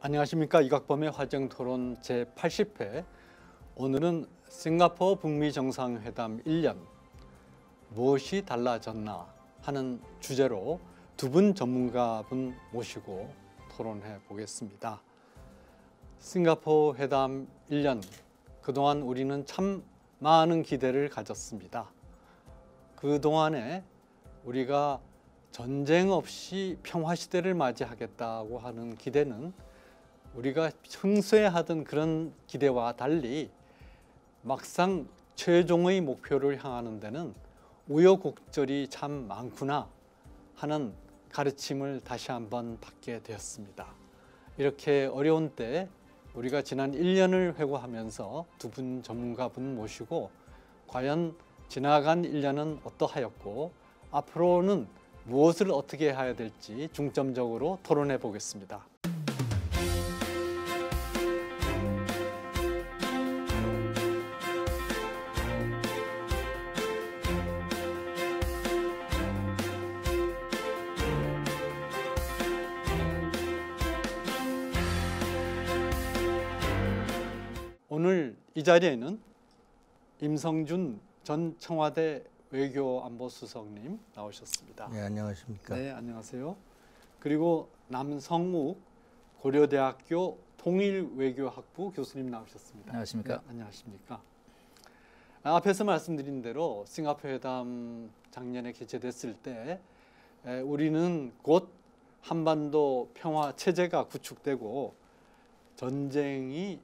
안녕하십니까. 이각범의 화정토론 제80회. 오늘은 싱가포르 북미 정상회담 1년 무엇이 달라졌나 하는 주제로 두 분 전문가분 모시고 토론해 보겠습니다. 싱가포르 회담 1년, 그동안 우리는 참 많은 기대를 가졌습니다. 그동안에 우리가 전쟁 없이 평화시대를 맞이하겠다고 하는 기대는 우리가 평소에 하던 그런 기대와 달리 막상 최종의 목표를 향하는 데는 우여곡절이 참 많구나 하는 가르침을 다시 한번 받게 되었습니다. 이렇게 어려운 때 우리가 지난 1년을 회고하면서 두 분 전문가분 모시고 과연 지나간 1년은 어떠하였고 앞으로는 무엇을 어떻게 해야 될지 중점적으로 토론해 보겠습니다. 오늘 이 자리에는 임성준 전 청와대 외교안보수석님 나오셨습니다. 네, 안녕하십니까. 네, 안녕하세요. 그리고 남성욱 고려대학교 통일외교학부 교수님 나오셨습니다. 안녕하십니까. 네, 안녕하십니까. 앞에서 말씀드린 대로 싱가포르 회담 작년에 개최됐을 때 우리는 곧 한반도 평화 체제가 구축되고 전쟁이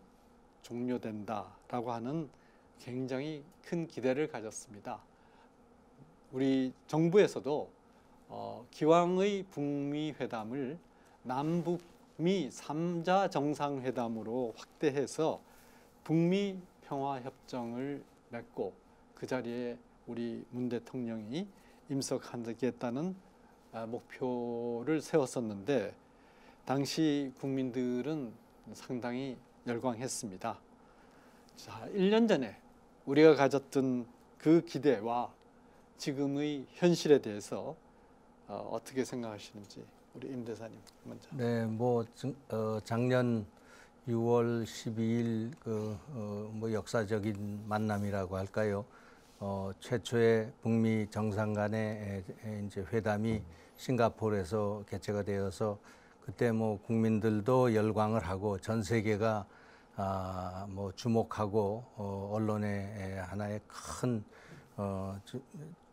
종료된다라고 하는 굉장히 큰 기대를 가졌습니다. 우리 정부에서도 기왕의 북미 회담을 남북미 3자 정상회담으로 확대해서 북미 평화협정을 맺고 그 자리에 우리 문 대통령이 임석하겠다는 목표를 세웠었는데 당시 국민들은 상당히 열광했습니다. 자, 1년 전에 우리가 가졌던 그 기대와 지금의 현실에 대해서 어떻게 생각하시는지 우리 임 대사님 먼저. 네, 작년 6월 12일 역사적인 만남이라고 할까요? 최초의 북미 정상 간의 이제 회담이 싱가포르에서 개최가 되어서 그때 국민들도 열광을 하고 전 세계가 주목하고 언론의 하나의 큰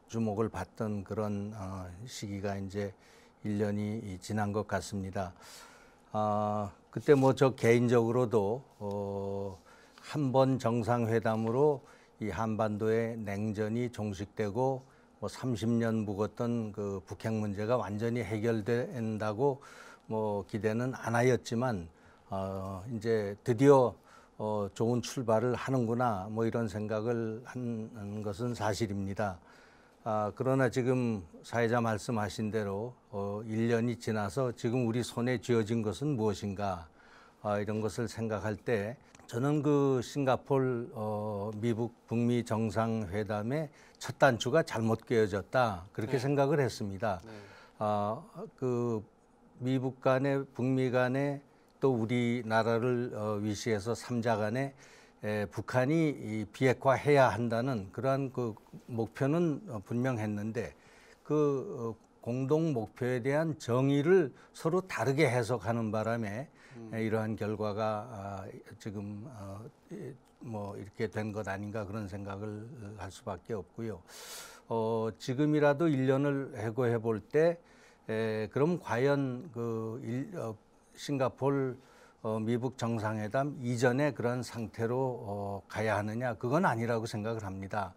주목을 받던 그런 시기가 이제 1년이 지난 것 같습니다. 그때 저 개인적으로도 한 번 정상회담으로 이 한반도의 냉전이 종식되고 30년 묵었던 그 북핵 문제가 완전히 해결된다고 기대는 안 하였지만 이제 드디어 좋은 출발을 하는구나 이런 생각을 한 것은 사실입니다. 그러나 지금 사회자 말씀하신 대로 1년이 지나서 지금 우리 손에 쥐어진 것은 무엇인가 이런 것을 생각할 때 저는 그 싱가포르 미국 북미 정상회담의 첫 단추가 잘못 꿰어졌다 그렇게 생각을 했습니다. 그 미국 간에 북미 간에 또 우리나라를 위시해서 3자 간에 북한이 비핵화해야 한다는 그러한 그 목표는 분명했는데 그 공동 목표에 대한 정의를 서로 다르게 해석하는 바람에 이러한 결과가 지금 이렇게 된 것 아닌가 그런 생각을 할 수밖에 없고요. 지금이라도 1년을 해고해 볼 때 그럼 과연 싱가포르 미국 정상회담 이전의 그런 상태로 가야 하느냐 그건 아니라고 생각을 합니다.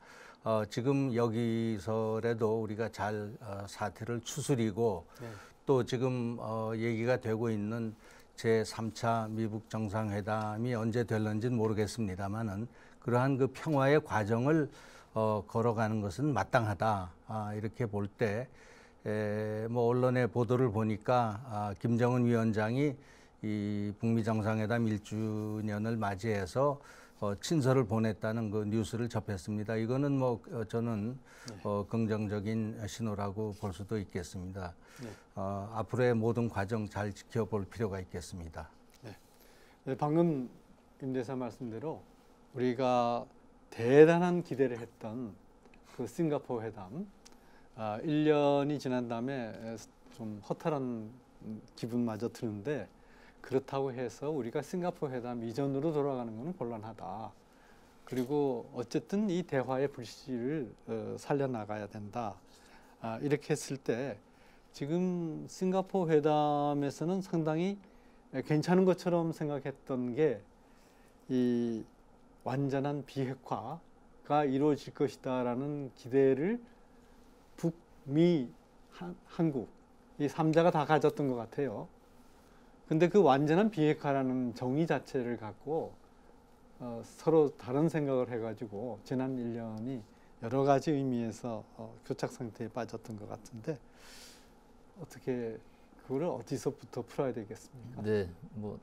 지금 여기서라도 우리가 잘 사태를 추스리고 또 지금 얘기가 되고 있는 제3차 미국 정상회담이 언제 될는지는 모르겠습니다만은 그러한 그 평화의 과정을 걸어가는 것은 마땅하다 이렇게 볼 때 언론의 보도를 보니까 김정은 위원장이 이 북미 정상회담 1주년을 맞이해서 친서를 보냈다는 그 뉴스를 접했습니다. 이거는 저는 긍정적인 신호라고 볼 수도 있겠습니다. 앞으로의 모든 과정 잘 지켜볼 필요가 있겠습니다. 네. 네, 방금 임 대사 말씀대로 우리가 대단한 기대를 했던 그 싱가포르 회담, 1년이 지난 다음에 좀 허탈한 기분마저 드는데, 그렇다고 해서 우리가 싱가포르 회담 이전으로 돌아가는 것은 곤란하다. 그리고 어쨌든 이 대화의 불씨를 살려나가야 된다. 이렇게 했을 때 지금 싱가포르 회담에서는 상당히 괜찮은 것처럼 생각했던 게 이 완전한 비핵화가 이루어질 것이다라는 기대를 북미 한국 이 3자가 다 가졌던 것 같아요. 근데 그 완전한 비핵화라는 정의 자체를 갖고 서로 다른 생각을 해가지고 지난 1년이 여러 가지 의미에서 교착 상태에 빠졌던 것 같은데, 어떻게 그거를 어디서부터 풀어야 되겠습니까? 네, 뭐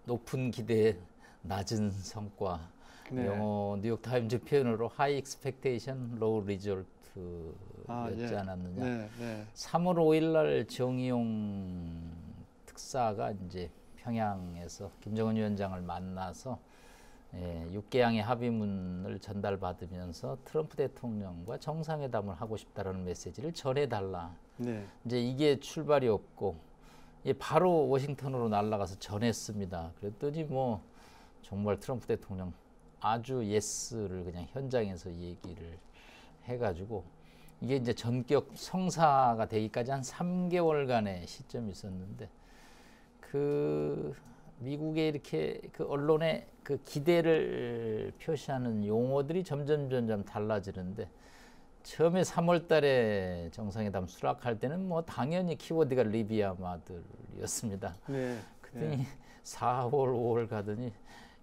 높은 기대, 낮은 성과. 네. 영어 뉴욕 타임즈 표현으로 high expectation, low result였지 예. 않았느냐. 네, 네. 3월 5일 날 정의용 특사가 이제 평양에서 김정은 위원장을 만나서 6개항의 합의문을 전달받으면서 트럼프 대통령과 정상회담을 하고 싶다라는 메시지를 전해달라. 네. 이제 이게 출발이 없고 바로 워싱턴으로 날아가서 전했습니다. 그랬더니 뭐 정말 트럼프 대통령 아주 예스를 그냥 현장에서 얘기를 해가지고 이게 이제 전격 성사가 되기까지 한 3개월간의 시점이 있었는데, 그 미국의 이렇게 그 언론의 그 기대를 표시하는 용어들이 점점 달라지는데, 처음에 3월 달에 정상회담 수락할 때는 뭐 당연히 키워드가 리비아 마들이었습니다. 네. 그랬더니 네. 4월, 5월 가더니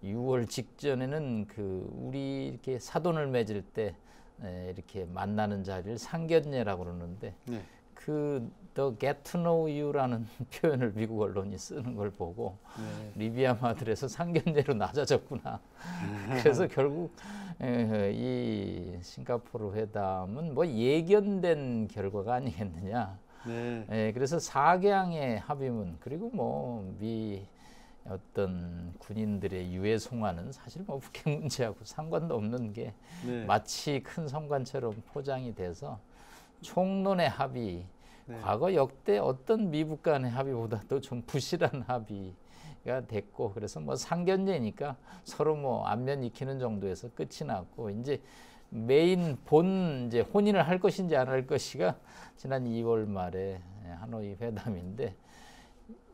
6월 직전에는 그 우리 이렇게 사돈을 맺을 때 이렇게 만나는 자리를 상견례라고 그러는데, 네. 그 The Get to Know You라는 표현을 미국 언론이 쓰는 걸 보고 네. 리비아 마들에서 상견례로 낮아졌구나. 그래서 결국 이 싱가포르 회담은 뭐 예견된 결과가 아니겠느냐. 네. 그래서 4개항의 합의문, 그리고 뭐 미 어떤 군인들의 유해 송환은 사실 뭐 북핵 문제하고 상관도 없는 게 네. 마치 큰 성관처럼 포장이 돼서 총론의 합의, 네. 과거 역대 어떤 미북 간의 합의보다도 좀 부실한 합의가 됐고, 그래서 뭐 상견례니까 서로 뭐 안면 익히는 정도에서 끝이 났고, 이제 메인 본 이제 혼인을 할 것인지 안 할 것이가 지난 2월 말에 하노이 회담인데,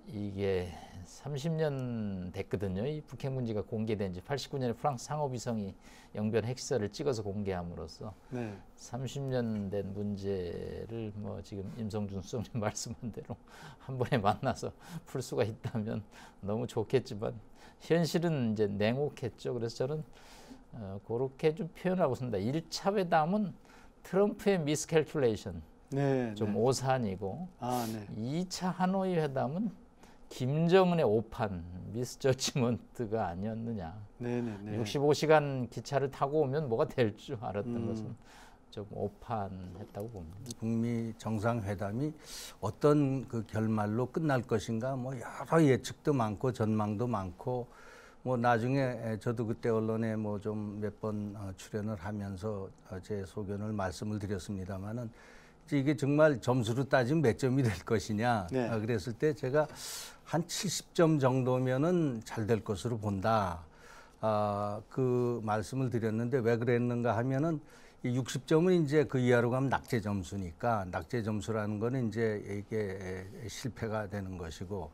이게 30년 됐거든요. 이 북핵 문제가 공개된 지 89년에 프랑스 상호비성이 영변 핵시설을 찍어서 공개함으로써 네. 30년 된 문제를 뭐 지금 임성준 수석님 말씀한 대로 한 번에 만나서 풀 수가 있다면 너무 좋겠지만 현실은 이제 냉혹했죠. 그래서 저는 그렇게 좀 표현하고 있습니다. 1차 회담은 트럼프의 미스캘큘레이션, 네. 좀 네. 오산이고, 네. 2차 하노이 회담은 김정은의 오판, 미스저지먼트가 아니었느냐. 네. 네. 네. 65시간 기차를 타고 오면 뭐가 될 줄 알았던 것은 음. 좀 오판했다고 봅니다. 북미 정상회담이 어떤 그 결말로 끝날 것인가, 뭐 여러 예측도 많고 전망도 많고, 뭐 나중에 저도 그때 언론에 뭐 좀 몇 번 출연을 하면서 제 소견을 말씀을 드렸습니다마는, 이게 정말 점수로 따지면 몇 점이 될 것이냐. 네. 그랬을 때 제가 한 70점 정도면은 잘 될 것으로 본다. 그 말씀을 드렸는데, 왜 그랬는가 하면은 이 60점은 이제 그 이하로 가면 낙제 점수니까, 낙제 점수라는 거는 이제 이게 실패가 되는 것이고,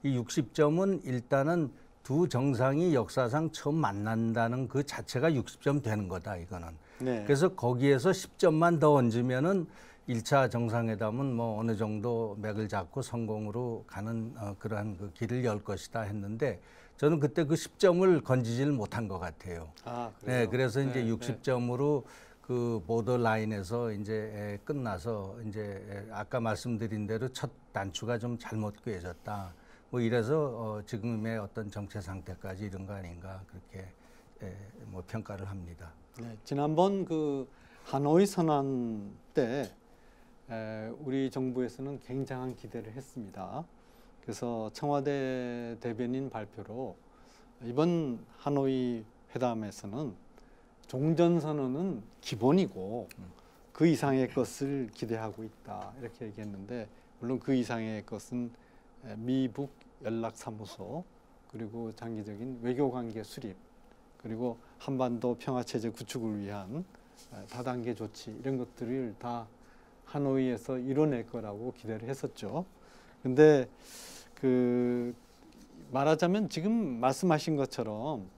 이 60점은 일단은 두 정상이 역사상 처음 만난다는 그 자체가 60점 되는 거다, 이거는. 네. 그래서 거기에서 10점만 더 얹으면은 1차 정상회담은 뭐 어느 정도 맥을 잡고 성공으로 가는 그러한 그 길을 열 것이다 했는데, 저는 그때 그 10점을 건지지를 못한 것 같아요. 그래요? 네, 그래서 이제 네. 60점으로 그 보더 라인에서 이제 끝나서 이제 아까 말씀드린 대로 첫 단추가 좀 잘못 꿰졌다. 뭐 이래서 지금의 어떤 정체 상태까지 이런 거 아닌가, 그렇게 뭐 평가를 합니다. 네. 지난번 그 하노이 선언 때 우리 정부에서는 굉장한 기대를 했습니다. 그래서 청와대 대변인 발표로 이번 하노이 회담에서는 종전선언은 기본이고 그 이상의 것을 기대하고 있다 이렇게 얘기했는데, 물론 그 이상의 것은 미북 연락사무소, 그리고 장기적인 외교관계 수립, 그리고 한반도 평화체제 구축을 위한 다단계 조치, 이런 것들을 다 하노이에서 이뤄낼 거라고 기대를 했었죠. 근데 그 말하자면 지금 말씀하신 것처럼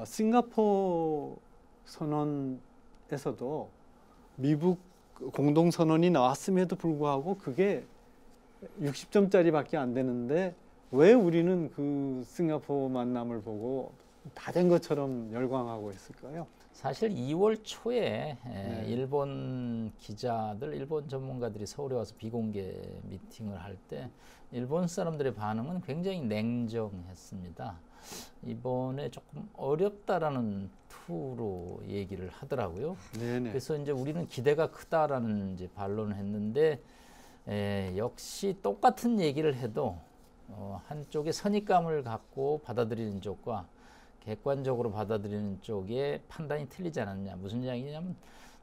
싱가포르 선언에서도 미북 공동선언이 나왔음에도 불구하고 그게 60점짜리밖에 안 되는데 왜 우리는 그 싱가포르 만남을 보고 다 된 것처럼 열광하고 있을까요? 사실 2월 초에 네. 일본 기자들, 일본 전문가들이 서울에 와서 비공개 미팅을 할 때 일본 사람들의 반응은 굉장히 냉정했습니다. 이번에 조금 어렵다라는 투로 얘기를 하더라고요. 네네. 그래서 이제 우리는 기대가 크다라는 이제 반론을 했는데, 역시 똑같은 얘기를 해도 한쪽의 선입감을 갖고 받아들이는 쪽과 객관적으로 받아들이는 쪽의 판단이 틀리지 않았냐. 무슨 이야기냐면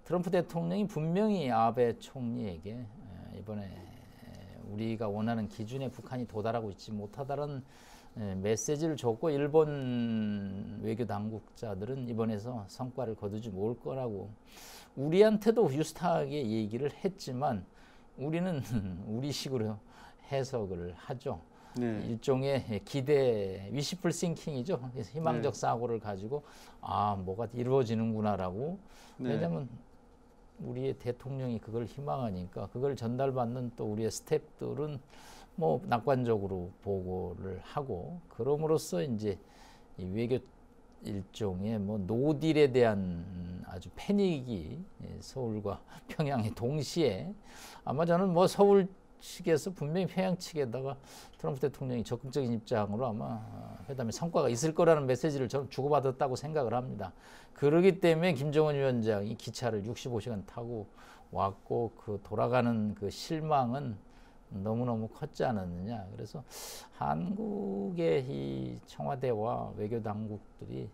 트럼프 대통령이 분명히 아베 총리에게 이번에 우리가 원하는 기준에 북한이 도달하고 있지 못하다는 메시지를 줬고, 일본 외교 당국자들은 이번에서 성과를 거두지 못 거라고 우리한테도 유스타하게 얘기를 했지만 우리는 우리식으로 해석을 하죠. 네. 일종의 기대, 위시풀 싱킹이죠. 그래서 희망적 네. 사고를 가지고 뭐가 이루어지는구나라고. 네. 왜냐하면 우리의 대통령이 그걸 희망하니까 그걸 전달받는 또 우리의 스태프들은 뭐 낙관적으로 보고를 하고, 그럼으로써 이제 이 외교 일종의 뭐 노딜에 대한 아주 패닉이 서울과 평양에 동시에, 아마 저는 뭐 서울 측에서 분명히 평양 측에다가 트럼프 대통령이 적극적인 입장으로 아마 회담에 성과가 있을 거라는 메시지를 저는 주고받았다고 생각을 합니다. 그렇기 때문에 김정은 위원장이 기차를 65시간 타고 왔고, 그 돌아가는 그 실망은 너무너무 컸지 않았느냐. 그래서 한국의 이 청와대와 외교 당국들이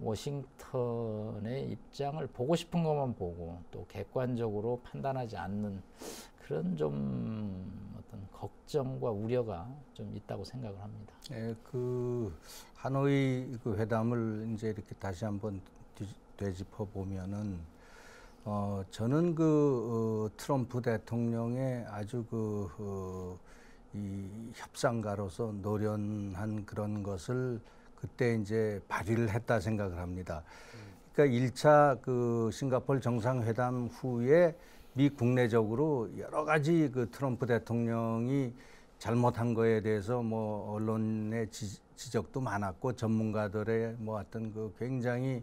워싱턴의 입장을 보고 싶은 것만 보고 또 객관적으로 판단하지 않는 그런 좀 어떤 걱정과 우려가 좀 있다고 생각을 합니다. 그 하노이 그 회담을 이제 이렇게 다시 한번 되짚어 보면은 저는 트럼프 대통령의 아주 이 협상가로서 노련한 그런 것을 그때 이제 발휘를 했다 생각을 합니다. 그러니까 1차 그 싱가포르 정상회담 후에 미 국내적으로 여러 가지 그 트럼프 대통령이 잘못한 거에 대해서 뭐 언론의 지적도 많았고, 전문가들의 뭐 어떤 그 굉장히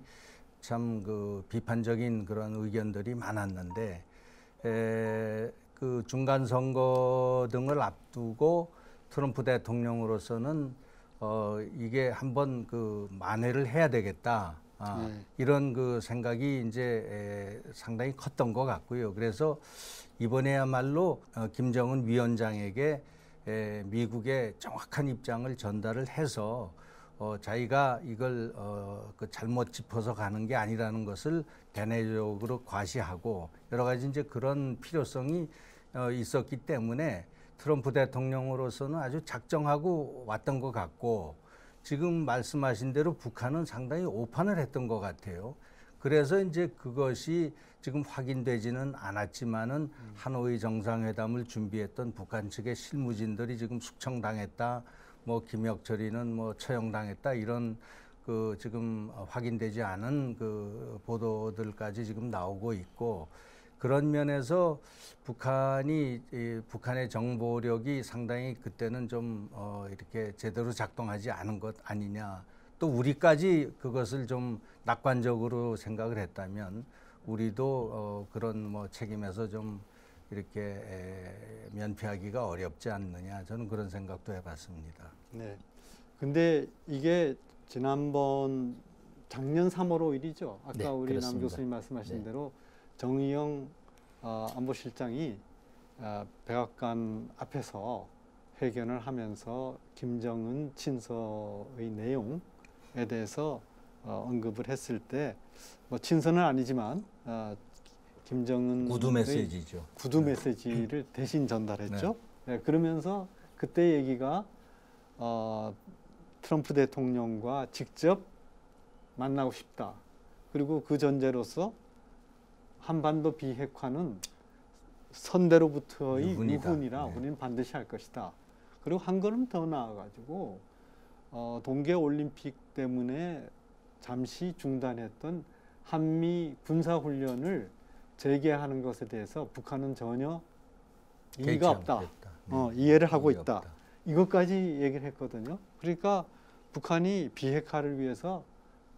참 그 비판적인 그런 의견들이 많았는데, 그 중간 선거 등을 앞두고 트럼프 대통령으로서는 이게 한번 그 만회를 해야 되겠다. 이런 그 생각이 이제 상당히 컸던 것 같고요. 그래서 이번에야말로 김정은 위원장에게 미국의 정확한 입장을 전달을 해서 자기가 이걸 그 잘못 짚어서 가는 게 아니라는 것을 대내적으로 과시하고, 여러 가지 이제 그런 필요성이 있었기 때문에 트럼프 대통령으로서는 아주 작정하고 왔던 것 같고, 지금 말씀하신 대로 북한은 상당히 오판을 했던 것 같아요. 그래서 이제 그것이 지금 확인되지는 않았지만은 하노이 정상회담을 준비했던 북한 측의 실무진들이 지금 숙청당했다, 뭐 김혁철이는 뭐 처형당했다, 이런 그 지금 확인되지 않은 그 보도들까지 지금 나오고 있고, 그런 면에서 북한의 정보력이 상당히 그때는 좀 이렇게 제대로 작동하지 않은 것 아니냐. 또 우리까지 그것을 좀 낙관적으로 생각을 했다면 우리도 그런 뭐 책임에서 좀 이렇게 면피하기가 어렵지 않느냐. 저는 그런 생각도 해봤습니다. 네. 근데 이게 지난번 작년 3월 5일이죠. 아까 네, 우리 그렇습니다. 남 교수님 말씀하신 네. 대로 정의영 안보실장이 백악관 앞에서 회견을 하면서 김정은 친서의 내용, 대해서 언급을 했을 때 뭐 친서는 아니지만 김정은의 구두 메시지죠. 구두 메시지를 대신 전달했죠. 네, 그러면서 그때 얘기가 트럼프 대통령과 직접 만나고 싶다. 그리고 그 전제로서 한반도 비핵화는 선대로부터의 유훈이라 네. 우리는 반드시 할 것이다. 그리고 한 걸음 더 나아가지고 동계 올림픽 때문에 잠시 중단했던 한미 군사 훈련을 재개하는 것에 대해서 북한은 전혀 이의가 없다. 이해를 하고 있다. 없다. 이것까지 얘기를 했거든요. 그러니까 북한이 비핵화를 위해서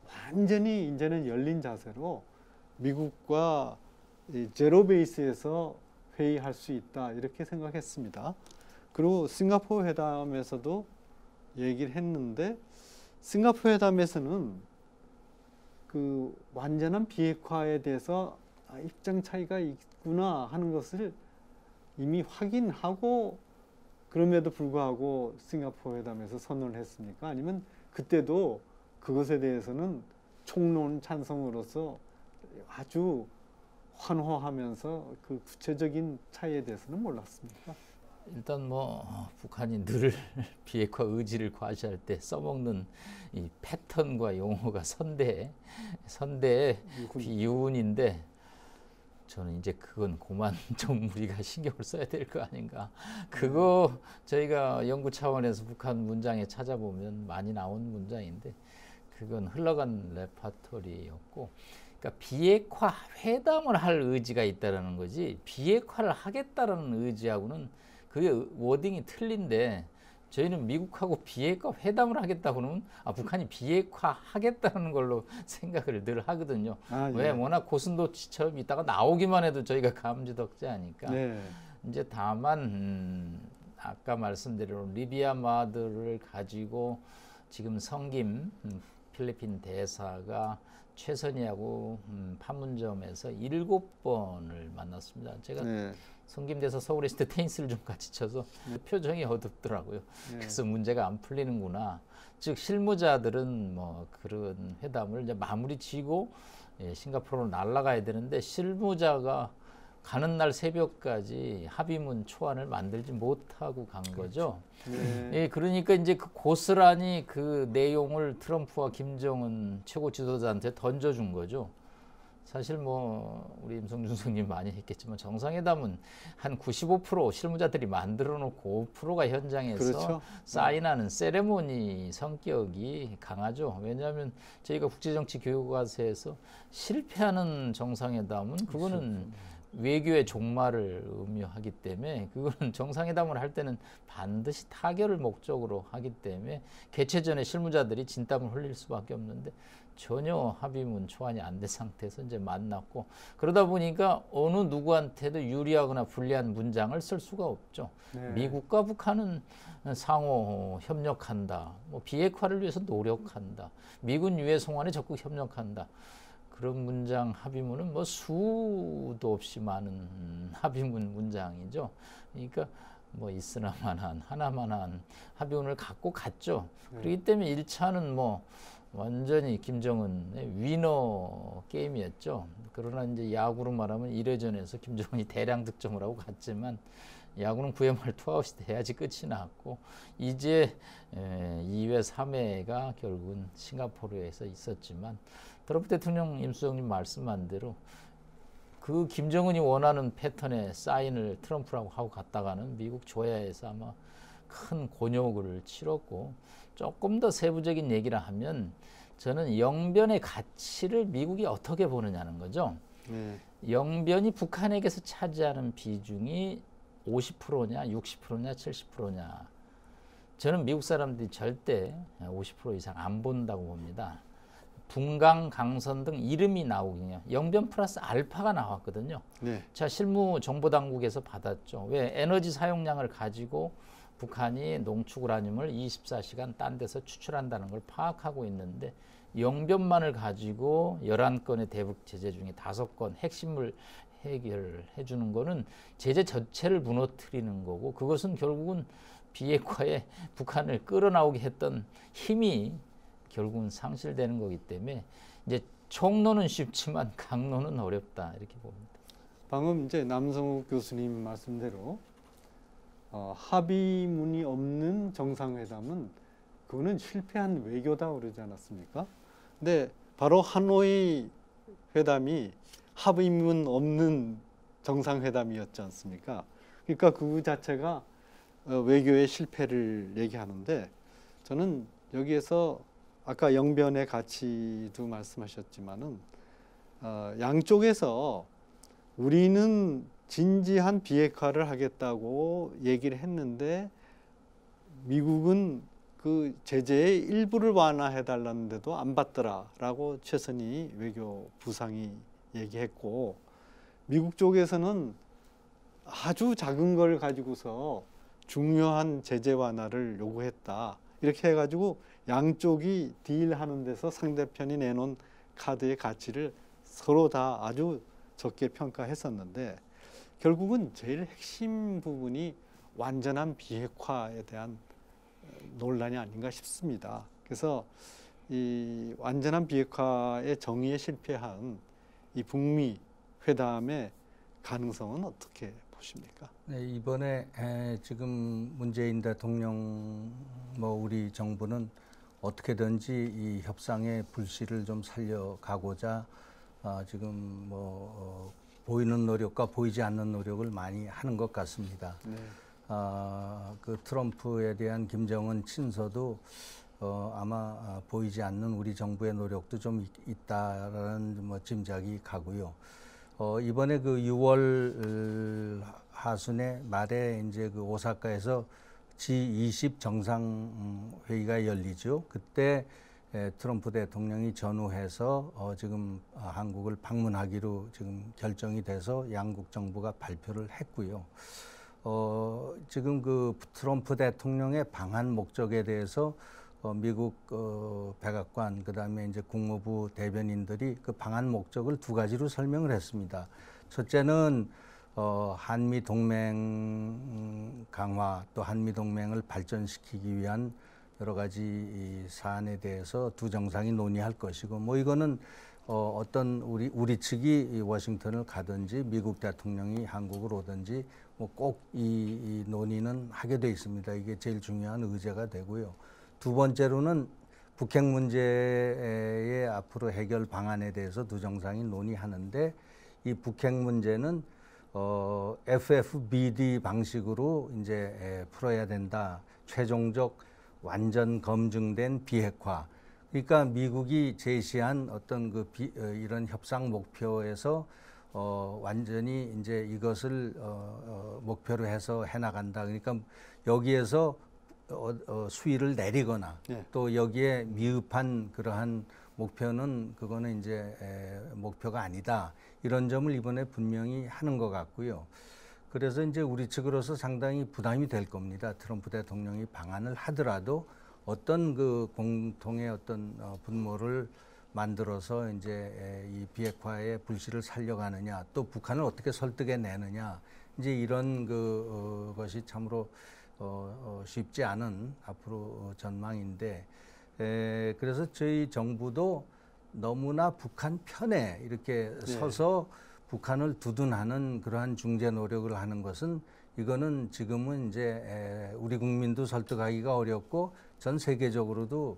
완전히 이제는 열린 자세로 미국과 이 제로 베이스에서 회의할 수 있다 이렇게 생각했습니다. 그리고 싱가포르 회담에서도 얘기를 했는데 싱가포르 회담에서는 그 완전한 비핵화에 대해서 입장 차이가 있구나 하는 것을 이미 확인하고 그럼에도 불구하고 싱가포르 회담에서 선언을 했습니까? 아니면 그때도 그것에 대해서는 총론 찬성으로서 아주 환호하면서 그 구체적인 차이에 대해서는 몰랐습니까? 일단 뭐 북한이 늘 비핵화 의지를 과시할 때 써먹는 이 패턴과 용어가 선대의 비유훈인데 저는 이제 그건 그만 좀 우리가 신경을 써야 될 거 아닌가. 그거 저희가 연구 차원에서 북한 문장에 찾아보면 많이 나온 문장인데 그건 흘러간 레파토리였고, 그러니까 비핵화 회담을 할 의지가 있다라는 거지 비핵화를 하겠다라는 의지하고는 그게 워딩이 틀린데, 저희는 미국하고 비핵화 회담을 하겠다고 그러면 북한이 비핵화 하겠다는 걸로 생각을 늘 하거든요. 왜? 워낙 고슴도치처럼 있다가 나오기만 해도 저희가 감지덕지하니까. 네. 이제 다만 아까 말씀드린 리비아 마들을 가지고 지금 성김 필리핀 대사가 최선희하고 판문점에서 7번을 만났습니다. 제가 성김 대사 서울에 있을 때 테니스를 좀 같이 쳐서 표정이 어둡더라고요. 그래서 문제가 안 풀리는구나. 즉 실무자들은 뭐 그런 회담을 이제 마무리 지고 싱가포르로 날아가야 되는데 실무자가 가는 날 새벽까지 합의문 초안을 만들지 못하고 간 거죠. 예, 그러니까 이제 그 고스란히 그 내용을 트럼프와 김정은 최고 지도자한테 던져준 거죠. 사실 뭐 우리 임성준 선생님 많이 했겠지만 정상회담은 한 95% 실무자들이 만들어 놓고 5%가 현장에서 그렇죠. 사인하는 세레모니 성격이 강하죠. 왜냐하면 저희가 국제정치교육과서에서 실패하는 정상회담은 그거는 외교의 종말을 의미하기 때문에 그거는 정상회담을 할 때는 반드시 타결을 목적으로 하기 때문에 개최 전에 실무자들이 진땀을 흘릴 수밖에 없는데 전혀 합의문 초안이 안 된 상태에서 이제 만났고, 그러다 보니까 어느 누구한테도 유리하거나 불리한 문장을 쓸 수가 없죠. 미국과 북한은 상호 협력한다. 뭐 비핵화를 위해서 노력한다. 미군 유해 송환에 적극 협력한다. 그런 문장 합의문은 뭐 수도 없이 많은 합의문 문장이죠. 그러니까 뭐 있으나마나 하나만한 합의문을 갖고 갔죠. 그렇기 때문에 1차는 뭐 완전히 김정은의 위너 게임이었죠. 그러나 이제 야구로 말하면 1회전에서 김정은이 대량 득점을 하고 갔지만 야구는 9회 말 투아웃이 돼야지 끝이 났고, 이제 2회, 3회가 결국은 싱가포르에서 있었지만 트럼프 대통령 임수영님 말씀한 대로 그 김정은이 원하는 패턴의 사인을 트럼프라고 하고 갔다가는 미국 조야에서 아마 큰 곤욕을 치렀고, 조금 더 세부적인 얘기를 하면 저는 영변의 가치를 미국이 어떻게 보느냐는 거죠. 영변이 북한에게서 차지하는 비중이 50%냐 60%냐 70%냐. 저는 미국 사람들이 절대 50% 이상 안 본다고 봅니다. 분강, 강선 등 이름이 나오긴요. 영변 플러스 알파가 나왔거든요. 자, 실무 정보당국에서 받았죠. 왜? 에너지 사용량을 가지고 북한이 농축 우라늄을 24시간 딴 데서 추출한다는 걸 파악하고 있는데, 영변만을 가지고 11건의 대북 제재 중에 5건 핵심을 해결해 주는 거는 제재 전체를 무너뜨리는 거고, 그것은 결국은 비핵화에 북한을 끌어나오게 했던 힘이 결국은 상실되는 거기 때문에 이제 총론은 쉽지만 강론은 어렵다 이렇게 봅니다. 방금 이제 남성욱 교수님 말씀대로 합의문이 없는 정상회담은 그거는 실패한 외교다 그러지 않았습니까? 근데 바로 하노이 회담이 합의문 없는 정상회담이었지 않습니까? 그러니까 그 자체가 외교의 실패를 얘기하는데 저는 여기에서 아까 영변의 가치도 말씀하셨지만은 양쪽에서 우리는 진지한 비핵화를 하겠다고 얘기를 했는데 미국은 그 제재의 일부를 완화해 달라는데도 안 받더라라고 최선희 외교 부상이 얘기했고 미국 쪽에서는 아주 작은 걸 가지고서 중요한 제재 완화를 요구했다. 이렇게 해가지고 양쪽이 딜하는 데서 상대편이 내놓은 카드의 가치를 서로 다 아주 적게 평가했었는데 결국은 제일 핵심 부분이 완전한 비핵화에 대한 논란이 아닌가 싶습니다. 그래서 이 완전한 비핵화의 정의에 실패한 이 북미 회담의 가능성은 어떻게 보십니까? 네, 이번에 지금 문재인 대통령 우리 정부는 어떻게든지 이 협상의 불씨를 좀 살려가고자 지금 보이는 노력과 보이지 않는 노력을 많이 하는 것 같습니다. 네. 그 트럼프에 대한 김정은 친서도 아마 보이지 않는 우리 정부의 노력도 좀 있다라는 짐작이 가고요. 이번에 그 6월 하순에 말에 이제 그 오사카에서 G20 정상회의가 열리죠. 그때 트럼프 대통령이 전후해서 지금 한국을 방문하기로 지금 결정이 돼서 양국 정부가 발표를 했고요. 지금 그 트럼프 대통령의 방한 목적에 대해서 미국 백악관 그다음에 이제 국무부 대변인들이 그 방한 목적을 두 가지로 설명을 했습니다. 첫째는 한미 동맹 강화 또 한미 동맹을 발전시키기 위한 여러 가지 이 사안에 대해서 두 정상이 논의할 것이고 이거는 어떤 우리 측이 워싱턴을 가든지 미국 대통령이 한국을 오든지 꼭 이 논의는 하게 돼 있습니다. 이게 제일 중요한 의제가 되고요. 두 번째로는 북핵 문제의 앞으로 해결 방안에 대해서 두 정상이 논의하는데 이 북핵 문제는 FFBD 방식으로 이제 풀어야 된다. 최종적 완전 검증된 비핵화. 그러니까 미국이 제시한 어떤 이런 협상 목표에서 완전히 이제 이것을 목표로 해서 해나간다. 그러니까 여기에서 수위를 내리거나 네. 또 여기에 미흡한 그러한 목표는 그거는 이제 목표가 아니다. 이런 점을 이번에 분명히 하는 것 같고요. 그래서 이제 우리 측으로서 상당히 부담이 될 겁니다. 트럼프 대통령이 방한을 하더라도 어떤 그 공통의 어떤 분모를 만들어서 이제 이 비핵화의 불씨를 살려가느냐, 또 북한을 어떻게 설득해 내느냐, 이제 이런 것이 참으로 쉽지 않은 앞으로 전망인데, 그래서 저희 정부도 너무나 북한 편에 이렇게 서서 북한을 두둔하는 그러한 중재 노력을 하는 것은 이거는 지금은 이제 우리 국민도 설득하기가 어렵고 전 세계적으로도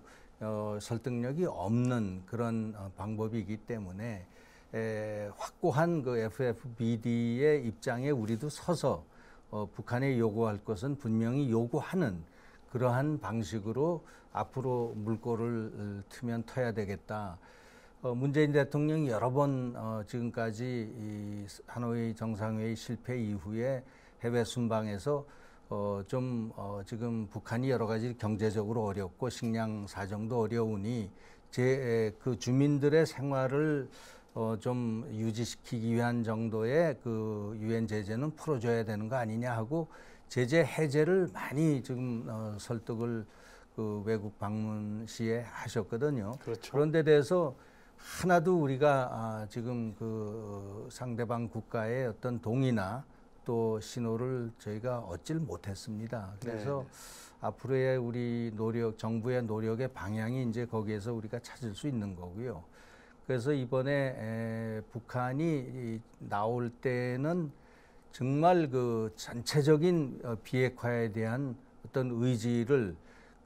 설득력이 없는 그런 방법이기 때문에 확고한 그 FFBD의 입장에 우리도 서서 북한에 요구할 것은 분명히 요구하는 그러한 방식으로 앞으로 물꼬를 트면 터야 되겠다. 문재인 대통령이 여러 번 지금까지 이 하노이 정상회의 실패 이후에 해외 순방에서 지금 북한이 여러 가지 경제적으로 어렵고 식량 사정도 어려우니 그 주민들의 생활을 좀 유지시키기 위한 정도의 그 유엔 제재는 풀어줘야 되는 거 아니냐 하고 제재 해제를 많이 지금 설득을 그 외국 방문 시에 하셨거든요. 그렇죠. 그런데 대해서 하나도 우리가 지금 그 상대방 국가의 어떤 동의나 또 신호를 저희가 얻질 못했습니다. 그래서 앞으로의 우리 노력, 정부의 노력의 방향이 이제 거기에서 우리가 찾을 수 있는 거고요. 그래서 이번에 북한이 나올 때는 정말 그 전체적인 비핵화에 대한 어떤 의지를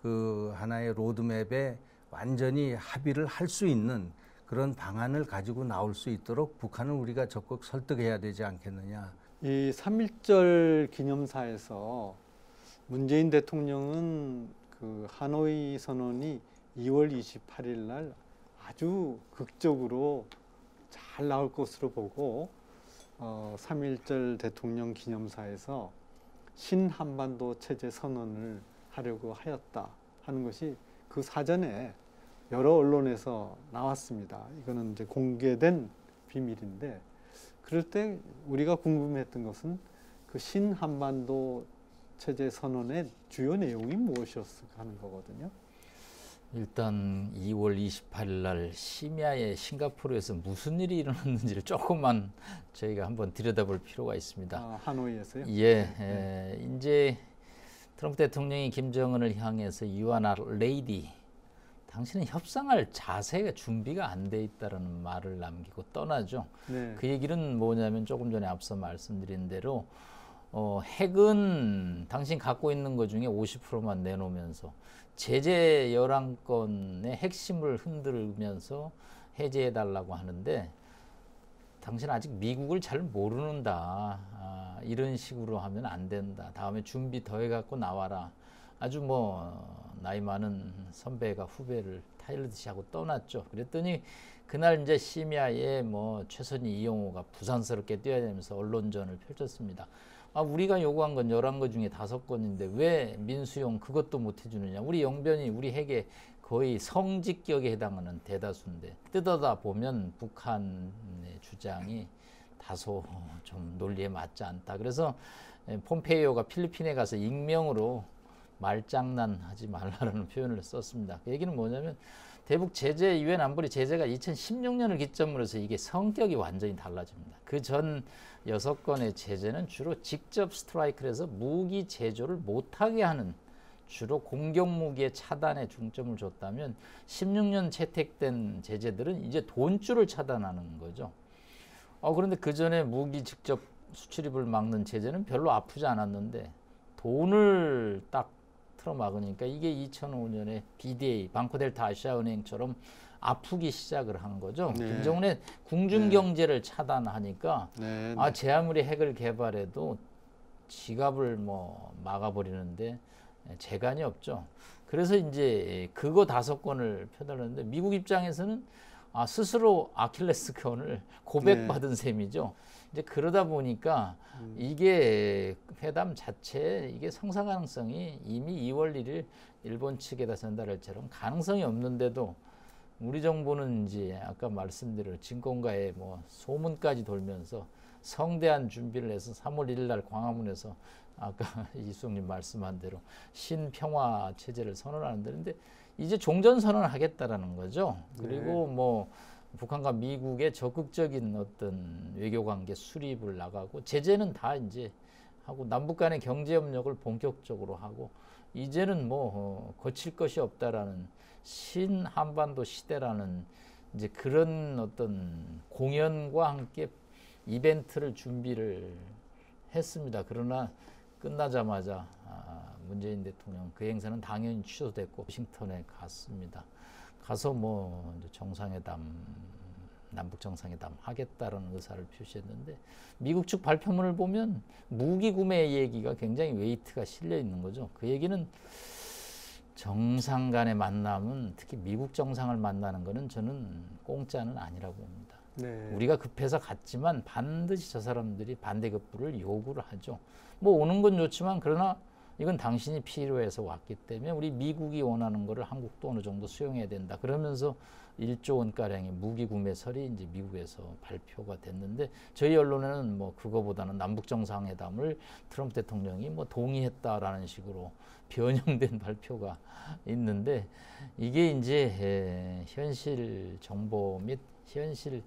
그 하나의 로드맵에 완전히 합의를 할 수 있는 그런 방안을 가지고 나올 수 있도록 북한을 우리가 적극 설득해야 되지 않겠느냐. 이 3.1절 기념사에서 문재인 대통령은 그 하노이 선언이 2월 28일 날 아주 극적으로 잘 나올 것으로 보고 3.1절 대통령 기념사에서 신한반도 체제 선언을 하려고 하였다 하는 것이 그 사전에 여러 언론에서 나왔습니다. 이거는 이제 공개된 비밀인데, 그럴 때 우리가 궁금했던 것은 그 신한반도 체제 선언의 주요 내용이 무엇이었을까 하는 거거든요. 일단 2월 28일 날 심야에 싱가포르에서 무슨 일이 일어났는지를 조금만 저희가 한번 들여다볼 필요가 있습니다. 하노이에서요? 예, 이제 트럼프 대통령이 김정은을 향해서 You are not ready. 당신은 협상할 자세가 준비가 안 돼 있다라는 말을 남기고 떠나죠. 네. 그 얘기는 뭐냐면 조금 전에 앞서 말씀드린 대로 핵은 당신 갖고 있는 것 중에 50%만 내놓으면서 제재 11건의 핵심을 흔들면서 해제해달라고 하는데, 당신 아직 미국을 잘 모르는다. 이런 식으로 하면 안 된다. 다음에 준비 더 해갖고 나와라. 아주 나이 많은 선배가 후배를 타일르듯이 하고 떠났죠. 그랬더니 그날 이제 심야에 최선희 이용호가 부산스럽게 뛰어다니면서 언론전을 펼쳤습니다. 우리가 요구한 건 11건 중에 5건인데 왜 민수용 그것도 못 해주느냐. 우리 영변이 우리 핵의 거의 성직격에 해당하는 대다수인데, 뜯어다 보면 북한의 주장이 다소 좀 논리에 맞지 않다. 그래서 폼페이오가 필리핀에 가서 익명으로 말장난하지 말라라는 표현을 썼습니다. 그 얘기는 뭐냐면 대북 제재, 유엔 안보리 제재가 2016년을 기점으로 해서 이게 성격이 완전히 달라집니다. 그 전 6건의 제재는 주로 직접 스트라이크를 해서 무기 제조를 못하게 하는, 주로 공격 무기의 차단에 중점을 줬다면 16년 채택된 제재들은 이제 돈줄을 차단하는 거죠. 그런데 그 전에 무기 직접 수출입을 막는 제재는 별로 아프지 않았는데 돈을 딱 틀어막으니까 이게 2005년에 BDA, 방코델타 아시아은행처럼 아프기 시작을 한 거죠. 네. 김정은의 궁중경제를 차단하니까 네, 제 아무리 핵을 개발해도 지갑을 막아버리는데 재간이 없죠. 그래서 이제 그거 5건을 펴달랐는데 미국 입장에서는 스스로 아킬레스건을 고백받은 셈이죠. 이제 그러다 보니까 이게 회담 자체 이게 성사 가능성이 이미 2월 1일 일본 측에다 전달할 처럼 가능성이 없는데도 우리 정부는 이제 아까 말씀드린 진권가에 소문까지 돌면서 성대한 준비를 해서 3월 1일 날 광화문에서 아까 이수영님 말씀한 대로 신평화 체제를 선언하는데, 근데 이제 종전 선언을 하겠다라는 거죠. 그리고 북한과 미국의 적극적인 어떤 외교관계 수립을 나가고 제재는 다 이제 하고 남북 간의 경제 협력을 본격적으로 하고 이제는 거칠 것이 없다라는 신한반도 시대라는 이제 그런 어떤 공연과 함께 이벤트를 준비를 했습니다. 그러나 끝나자마자 문재인 대통령 그 행사는 당연히 취소됐고 워싱턴에 갔습니다. 가서 이제 정상회담, 남북 정상회담 하겠다라는 의사를 표시했는데, 미국 측 발표문을 보면 무기 구매 얘기가 굉장히 웨이트가 실려 있는 거죠. 그 얘기는 정상 간의 만남은, 특히 미국 정상을 만나는 거는 저는 공짜는 아니라고 봅니다. 네. 우리가 급해서 갔지만 반드시 저 사람들이 반대급부를 요구를 하죠. 오는 건 좋지만 그러나 이건 당신이 필요해서 왔기 때문에 우리 미국이 원하는 거를 한국도 어느 정도 수용해야 된다. 그러면서 1조 원가량의 무기 구매설이 이제 미국에서 발표가 됐는데, 저희 언론에는 그거보다는 남북 정상회담을 트럼프 대통령이 동의했다라는 식으로 변형된 발표가 있는데, 이게 이제 현실 정보 및 현실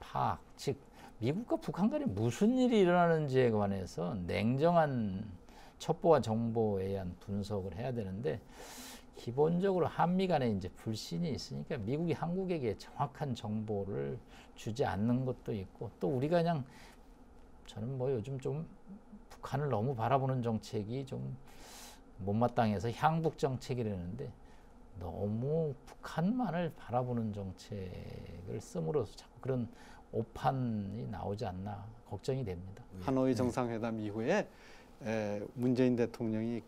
파악, 즉 미국과 북한 간에 무슨 일이 일어나는지에 관해서 냉정한 첩보와 정보에 의한 분석을 해야 되는데 기본적으로 한미 간에 이제 불신이 있으니까 미국이 한국에게 정확한 정보를 주지 않는 것도 있고 또 우리가 그냥 저는 뭐 요즘 좀 북한을 너무 바라보는 정책이 좀 못마땅해서 향북 정책이라는데 너무 북한만을 바라보는 정책을 씀으로써 자꾸 그런 오판이 나오지 않나 걱정이 됩니다. 하노이 정상회담 이후에 문재인 대통령이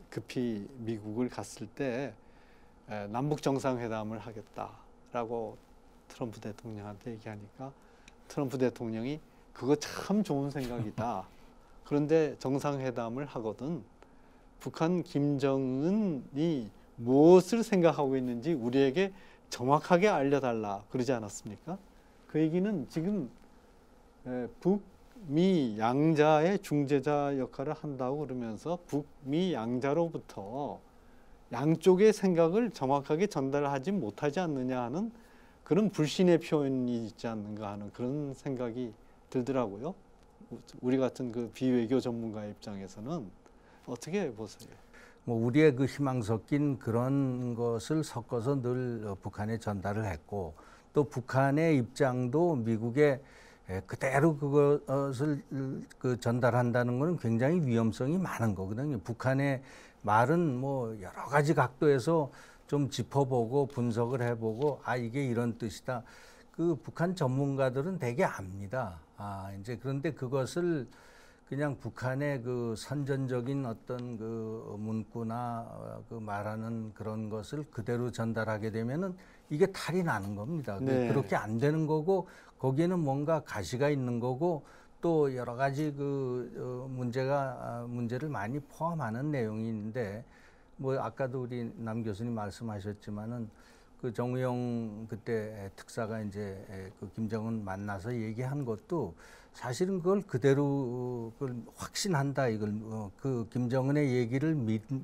급히 미국을 갔을 때 남북 정상회담을 하겠다라고 트럼프 대통령한테 얘기하니까 트럼프 대통령이 그거 참 좋은 생각이다. 그런데 정상회담을 하거든 북한 김정은이 무엇을 생각하고 있는지 우리에게 정확하게 알려달라 그러지 않았습니까? 그 얘기는 지금 북미 양자의 중재자 역할을 한다고 그러면서 북미 양자로부터 양쪽의 생각을 정확하게 전달하지 못하지 않느냐 하는 그런 불신의 표현이 있지 않는가 하는 그런 생각이 들더라고요. 우리 같은 그 비외교 전문가의 입장에서는 어떻게 보세요? 뭐 우리의 그 희망 섞인 그런 것을 섞어서 늘 북한에 전달을 했고 또 북한의 입장도 미국에 그대로 그것을 그 전달한다는 것은 굉장히 위험성이 많은 거거든요. 북한의 말은 뭐 여러 가지 각도에서 좀 짚어보고 분석을 해보고 아 이게 이런 뜻이다. 그 북한 전문가들은 되게 압니다. 이제 그런데 그것을 그냥 북한의 그 선전적인 어떤 그 문구나 그 말하는 그런 것을 그대로 전달하게 되면은 이게 탈이 나는 겁니다. 네. 그렇게 안 되는 거고 거기에는 뭔가 가시가 있는 거고 또 여러 가지 그 문제를 많이 포함하는 내용이 있는데 뭐 아까도 우리 남 교수님 말씀하셨지만은 그 정우영 그때 특사가 이제 그 김정은 만나서 얘기한 것도 사실은 그걸 그대로 그걸 확신한다 이걸 그 김정은의 얘기를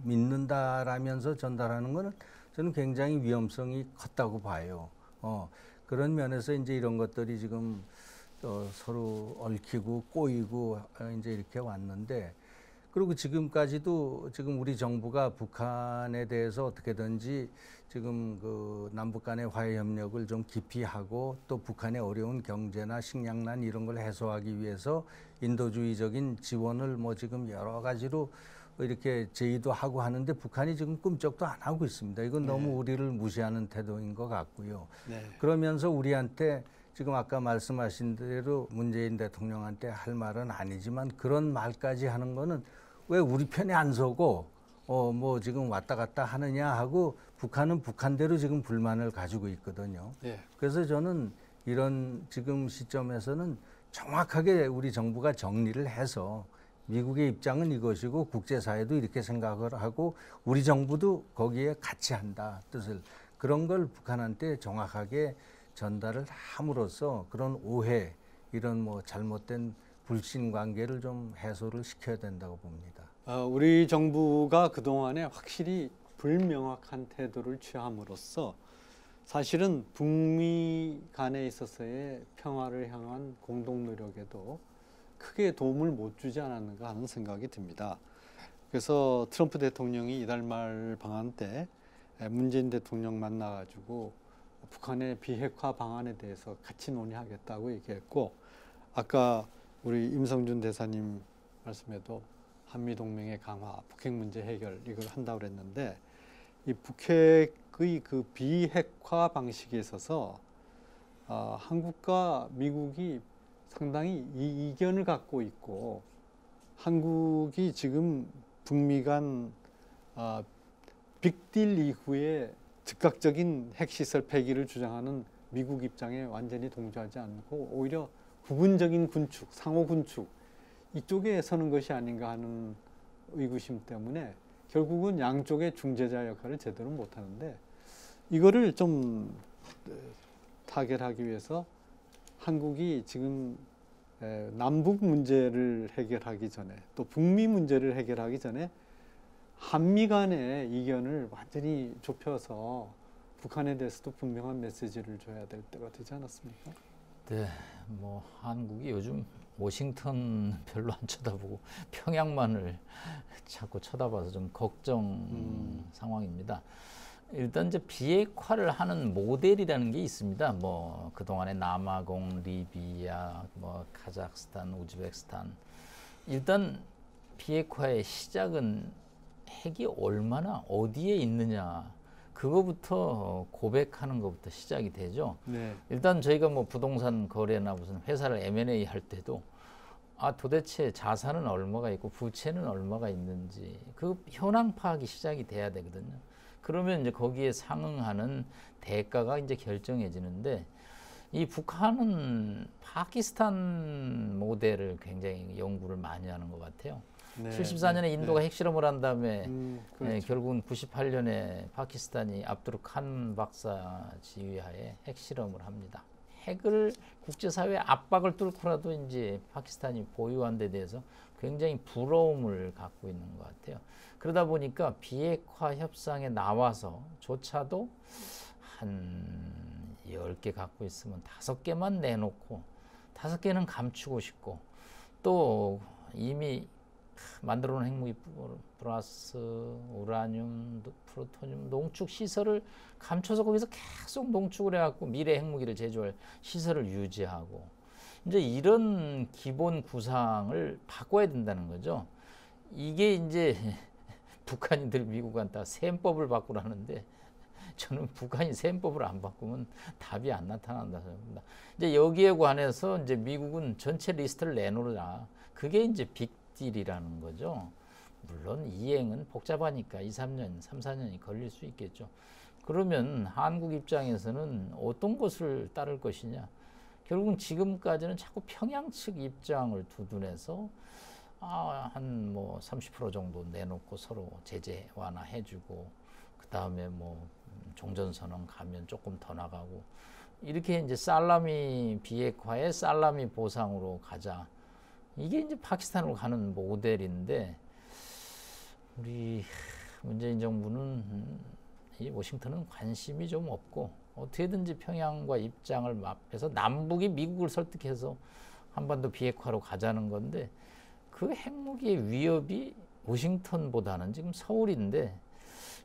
믿는다라면서 전달하는 거는 저는 굉장히 위험성이 컸다고 봐요. 그런 면에서 이제 이런 것들이 지금 서로 얽히고 꼬이고 이제 이렇게 왔는데 그리고 지금까지도 지금 우리 정부가 북한에 대해서 어떻게든지 지금 그 남북 간의 화해 협력을 좀 깊이 하고 또 북한의 어려운 경제나 식량난 이런 걸 해소하기 위해서 인도주의적인 지원을 뭐 지금 여러 가지로 이렇게 제의도 하고 하는데 북한이 지금 꿈쩍도 안 하고 있습니다. 이건 너무 우리를 무시하는 태도인 것 같고요. 네. 그러면서 우리한테 지금 아까 말씀하신 대로 문재인 대통령한테 할 말은 아니지만 그런 말까지 하는 거는 왜 우리 편에 안 서고 뭐 지금 왔다 갔다 하느냐 하고 북한은 북한대로 지금 불만을 가지고 있거든요. 네. 그래서 저는 이런 지금 시점에서는 정확하게 우리 정부가 정리를 해서 미국의 입장은 이것이고 국제사회도 이렇게 생각을 하고 우리 정부도 거기에 같이 한다 뜻을 그런 걸 북한한테 정확하게 전달을 함으로써 그런 오해 이런 뭐 잘못된 불신 관계를 좀 해소를 시켜야 된다고 봅니다. 우리 정부가 그동안에 확실히 불명확한 태도를 취함으로써 사실은 북미 간에 있어서의 평화를 향한 공동 노력에도 크게 도움을 못 주지 않았는가 하는 생각이 듭니다. 그래서 트럼프 대통령이 이달 말 방한 때 문재인 대통령 만나가지고 북한의 비핵화 방안에 대해서 같이 논의하겠다고 얘기했고 아까 우리 임성준 대사님 말씀에도 한미동맹의 강화, 북핵 문제 해결 이걸 한다고 그랬는데 이 북핵의 그 비핵화 방식에 있어서 한국과 미국이 상당히 이견을 갖고 있고 한국이 지금 북미 간 빅딜 이후에 즉각적인 핵시설 폐기를 주장하는 미국 입장에 완전히 동조하지 않고 오히려 부분적인 군축, 상호 군축 이쪽에 서는 것이 아닌가 하는 의구심 때문에 결국은 양쪽의 중재자 역할을 제대로 못하는데 이거를 좀 타결하기 위해서 한국이 지금 남북 문제를 해결하기 전에 또 북미 문제를 해결하기 전에 한미 간의 이견을 완전히 좁혀서 북한에 대해서도 분명한 메시지를 줘야 될 때가 되지 않았습니까? 네, 뭐 한국이 요즘 워싱턴 별로 안 쳐다보고 평양만을 자꾸 쳐다봐서 좀 걱정 상황입니다. 일단 이제 비핵화를 하는 모델이라는 게 있습니다. 뭐 그동안에 남아공, 리비아, 뭐 카자흐스탄, 우즈베키스탄. 일단 비핵화의 시작은 핵이 얼마나 어디에 있느냐 그거부터 고백하는 것부터 시작이 되죠. 네. 일단 저희가 뭐 부동산 거래나 무슨 회사를 M&A 할 때도 도대체 자산은 얼마가 있고 부채는 얼마가 있는지 그 현황 파악이 시작이 돼야 되거든요. 그러면 이제 거기에 상응하는 대가가 이제 결정해지는데 이 북한은 파키스탄 모델을 굉장히 연구를 많이 하는 것 같아요. 네. 74년에 인도가 핵실험을 한 다음에 그렇죠. 결국은 98년에 파키스탄이 압두르 칸 박사 지휘하에 핵실험을 합니다. 핵을 국제사회의 압박을 뚫고라도 이제 파키스탄이 보유한 데 대해서 굉장히 부러움을 갖고 있는 것 같아요. 그러다 보니까 비핵화 협상에 나와서조차도 한 10개 갖고 있으면 5개만 내놓고 5개는 감추고 싶고 또 이미 만들어 놓은 핵무기 플러스 우라늄, 프루토늄, 농축 시설을 감춰서 거기서 계속 농축을 해갖고 미래 핵무기를 제조할 시설을 유지하고 이제 이런 기본 구상을 바꿔야 된다는 거죠. 이게 이제 북한인들 미국한테 다 셈법을 바꾸라는데 저는 북한이 셈법을 안 바꾸면 답이 안 나타난다 생각합니다. 이제 여기에 관해서 이제 미국은 전체 리스트를 내놓으라. 그게 이제 빅딜이라는 거죠. 물론 이행은 복잡하니까 3, 4년이 걸릴 수 있겠죠. 그러면 한국 입장에서는 어떤 것을 따를 것이냐. 결국은 지금까지는 자꾸 평양 측 입장을 두둔해서 한 뭐 30% 정도 내놓고 서로 제재 완화해주고 그 다음에 뭐 종전선언 가면 조금 더 나가고 이렇게 이제 살라미 비핵화에 살라미 보상으로 가자. 이게 이제 파키스탄으로 가는 모델인데 우리 문재인 정부는 이 워싱턴은 관심이 좀 없고 어떻게든지 평양과 입장을 맞춰서 남북이 미국을 설득해서 한반도 비핵화로 가자는 건데 그 핵무기의 위협이 워싱턴보다는 지금 서울인데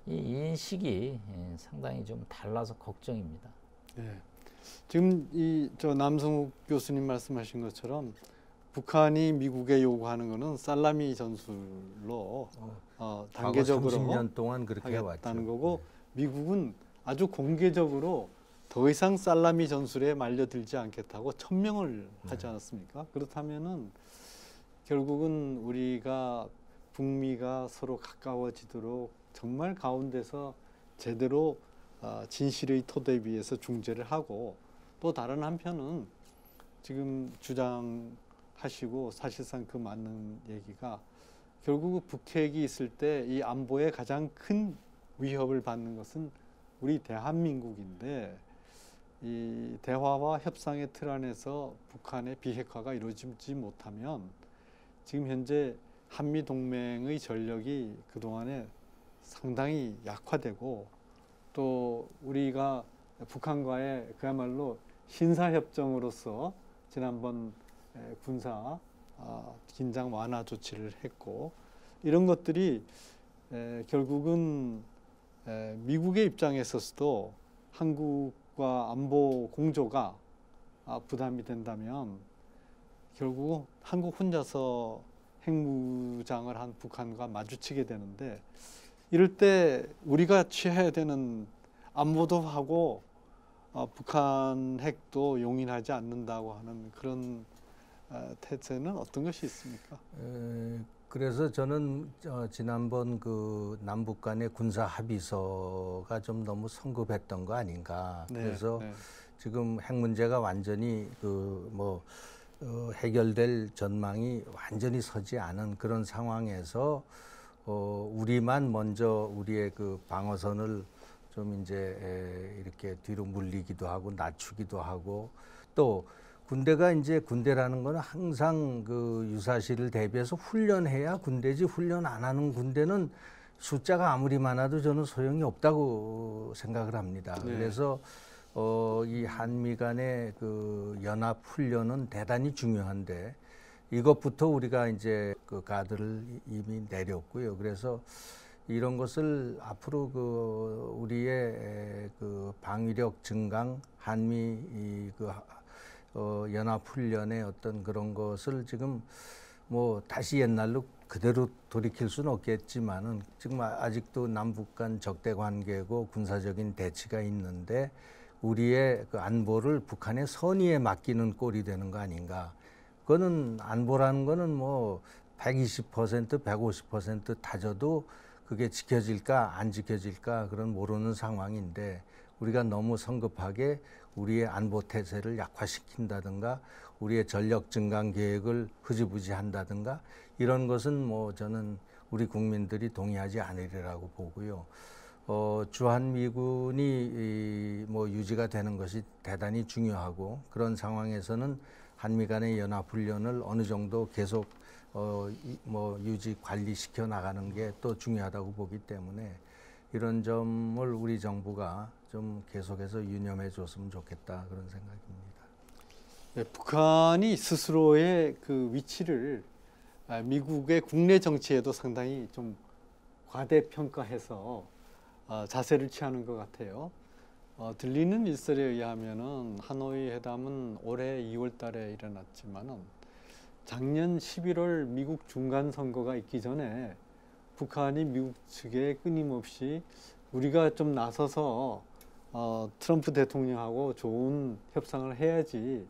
이 인식이 상당히 좀 달라서 걱정입니다. 네. 지금 저 남성욱 교수님 말씀하신 것처럼 북한이 미국에 요구하는 것은 살라미 전술로 단계적으로 30년 동안 그렇게 하겠다는 해왔죠. 거고 미국은 아주 공개적으로 더 이상 살라미 전술에 말려들지 않겠다고 천명을 하지 않았습니까? 그렇다면은 결국은 우리가 북미가 서로 가까워지도록 정말 가운데서 제대로 진실의 토대 위에서 중재를 하고 또 다른 한편은 지금 주장하시고 사실상 그 맞는 얘기가 결국 북핵이 있을 때 이 안보에 가장 큰 위협을 받는 것은 우리 대한민국인데 이 대화와 협상의 틀 안에서 북한의 비핵화가 이루어지지 못하면 지금 현재 한미 동맹의 전력이 그동안에 상당히 약화되고 또 우리가 북한과의 그야말로 신사협정으로서 지난번 군사 긴장 완화 조치를 했고 이런 것들이 결국은 미국의 입장에 있어서도 한국과 안보 공조가 부담이 된다면 결국 한국 혼자서 핵무장을 한 북한과 마주치게 되는데 이럴 때 우리가 취해야 되는 안보도 하고 북한 핵도 용인하지 않는다고 하는 그런 태세는 어떤 것이 있습니까? 그래서 저는 지난번 그 남북 간의 군사 합의서가 좀 너무 성급했던 거 아닌가. 네, 그래서 네. 지금 핵 문제가 완전히 해결될 전망이 완전히 서지 않은 그런 상황에서 우리만 먼저 우리의 그 방어선을 좀 이제 이렇게 뒤로 물리기도 하고 낮추기도 하고 또 군대가 이제 군대라는 거는 항상 그 유사시를 대비해서 훈련해야 군대지 훈련 안 하는 군대는 숫자가 아무리 많아도 저는 소용이 없다고 생각을 합니다. 네. 그래서 이 한미 간의 그 연합 훈련은 대단히 중요한데 이것부터 우리가 이제 그 가드를 이미 내렸고요. 그래서 이런 것을 앞으로 그 우리의 그 방위력 증강, 한미 연합 훈련의 어떤 그런 것을 지금 뭐 다시 옛날로 그대로 돌이킬 수는 없겠지만은 지금 아직도 남북 간 적대 관계고 군사적인 대치가 있는데 우리의 그 안보를 북한의 선의에 맡기는 꼴이 되는 거 아닌가. 그거는 안보라는 거는 뭐 120%, 150% 다져도 그게 지켜질까 안 지켜질까 그런 모르는 상황인데 우리가 너무 성급하게 우리의 안보 태세를 약화시킨다든가 우리의 전력 증강 계획을 흐지부지 한다든가 이런 것은 뭐 저는 우리 국민들이 동의하지 않으리라고 보고요. 주한미군이 뭐 유지가 되는 것이 대단히 중요하고 그런 상황에서는 한미 간의 연합훈련을 어느 정도 계속 뭐 유지 관리시켜 나가는 게 또 중요하다고 보기 때문에 이런 점을 우리 정부가 좀 계속해서 유념해 줬으면 좋겠다 그런 생각입니다. 네, 북한이 스스로의 그 위치를 미국의 국내 정치에도 상당히 좀 과대평가해서 자세를 취하는 것 같아요. 들리는 일설에 의하면은 하노이 회담은 올해 2월 달에 일어났지만은 작년 11월 미국 중간 선거가 있기 전에 북한이 미국 측에 끊임없이 우리가 좀 나서서 트럼프 대통령하고 좋은 협상을 해야지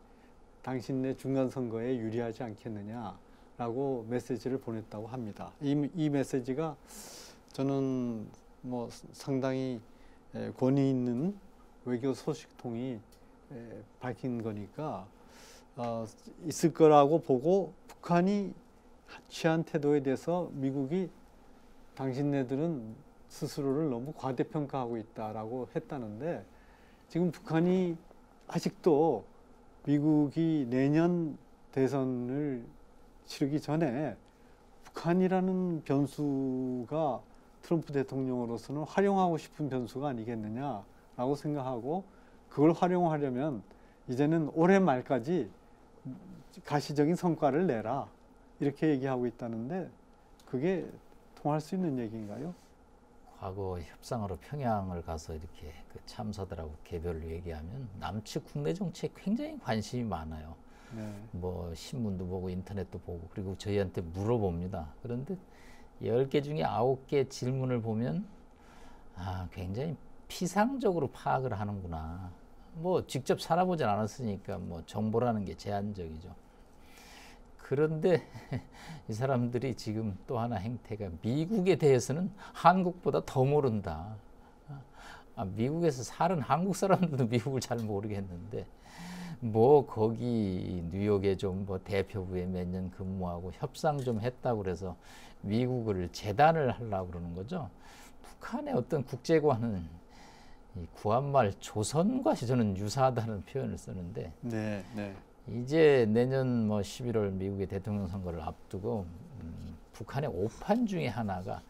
당신네 중간 선거에 유리하지 않겠느냐라고 메시지를 보냈다고 합니다. 이 메시지가 저는 뭐 상당히 권위 있는 외교 소식통이 밝힌 거니까 있을 거라고 보고 북한이 취한 태도에 대해서 미국이 당신네들은 스스로를 너무 과대평가하고 있다라고 했다는데 지금 북한이 아직도 미국이 내년 대선을 치르기 전에 북한이라는 변수가 트럼프 대통령으로서는 활용하고 싶은 변수가 아니겠느냐라고 생각하고 그걸 활용하려면 이제는 올해 말까지 가시적인 성과를 내라 이렇게 얘기하고 있다는데 그게 통할 수 있는 얘기인가요? 과거 협상으로 평양을 가서 이렇게 그 참사들하고 개별로 얘기하면 남측 국내 정치에 굉장히 관심이 많아요. 네. 뭐 신문도 보고 인터넷도 보고 그리고 저희한테 물어봅니다. 그런데 10개 중에 9개 질문을 보면 굉장히 피상적으로 파악을 하는구나. 뭐 직접 살아보진 않았으니까 뭐 정보라는 게 제한적이죠. 그런데 이 사람들이 지금 또 하나 행태가 미국에 대해서는 한국보다 더 모른다. 미국에서 사는 한국 사람들도 미국을 잘 모르겠는데 뭐 거기 뉴욕에 좀 뭐 대표부에 몇 년 근무하고 협상 좀 했다고 그래서 미국을 재단을 하려고 그러는 거죠. 북한의 어떤 국제관은 이 구한말 조선과 저는 유사하다는 표현을 쓰는데 네, 네. 이제 내년 뭐 11월 미국의 대통령 선거를 앞두고 북한의 오판 중에 하나가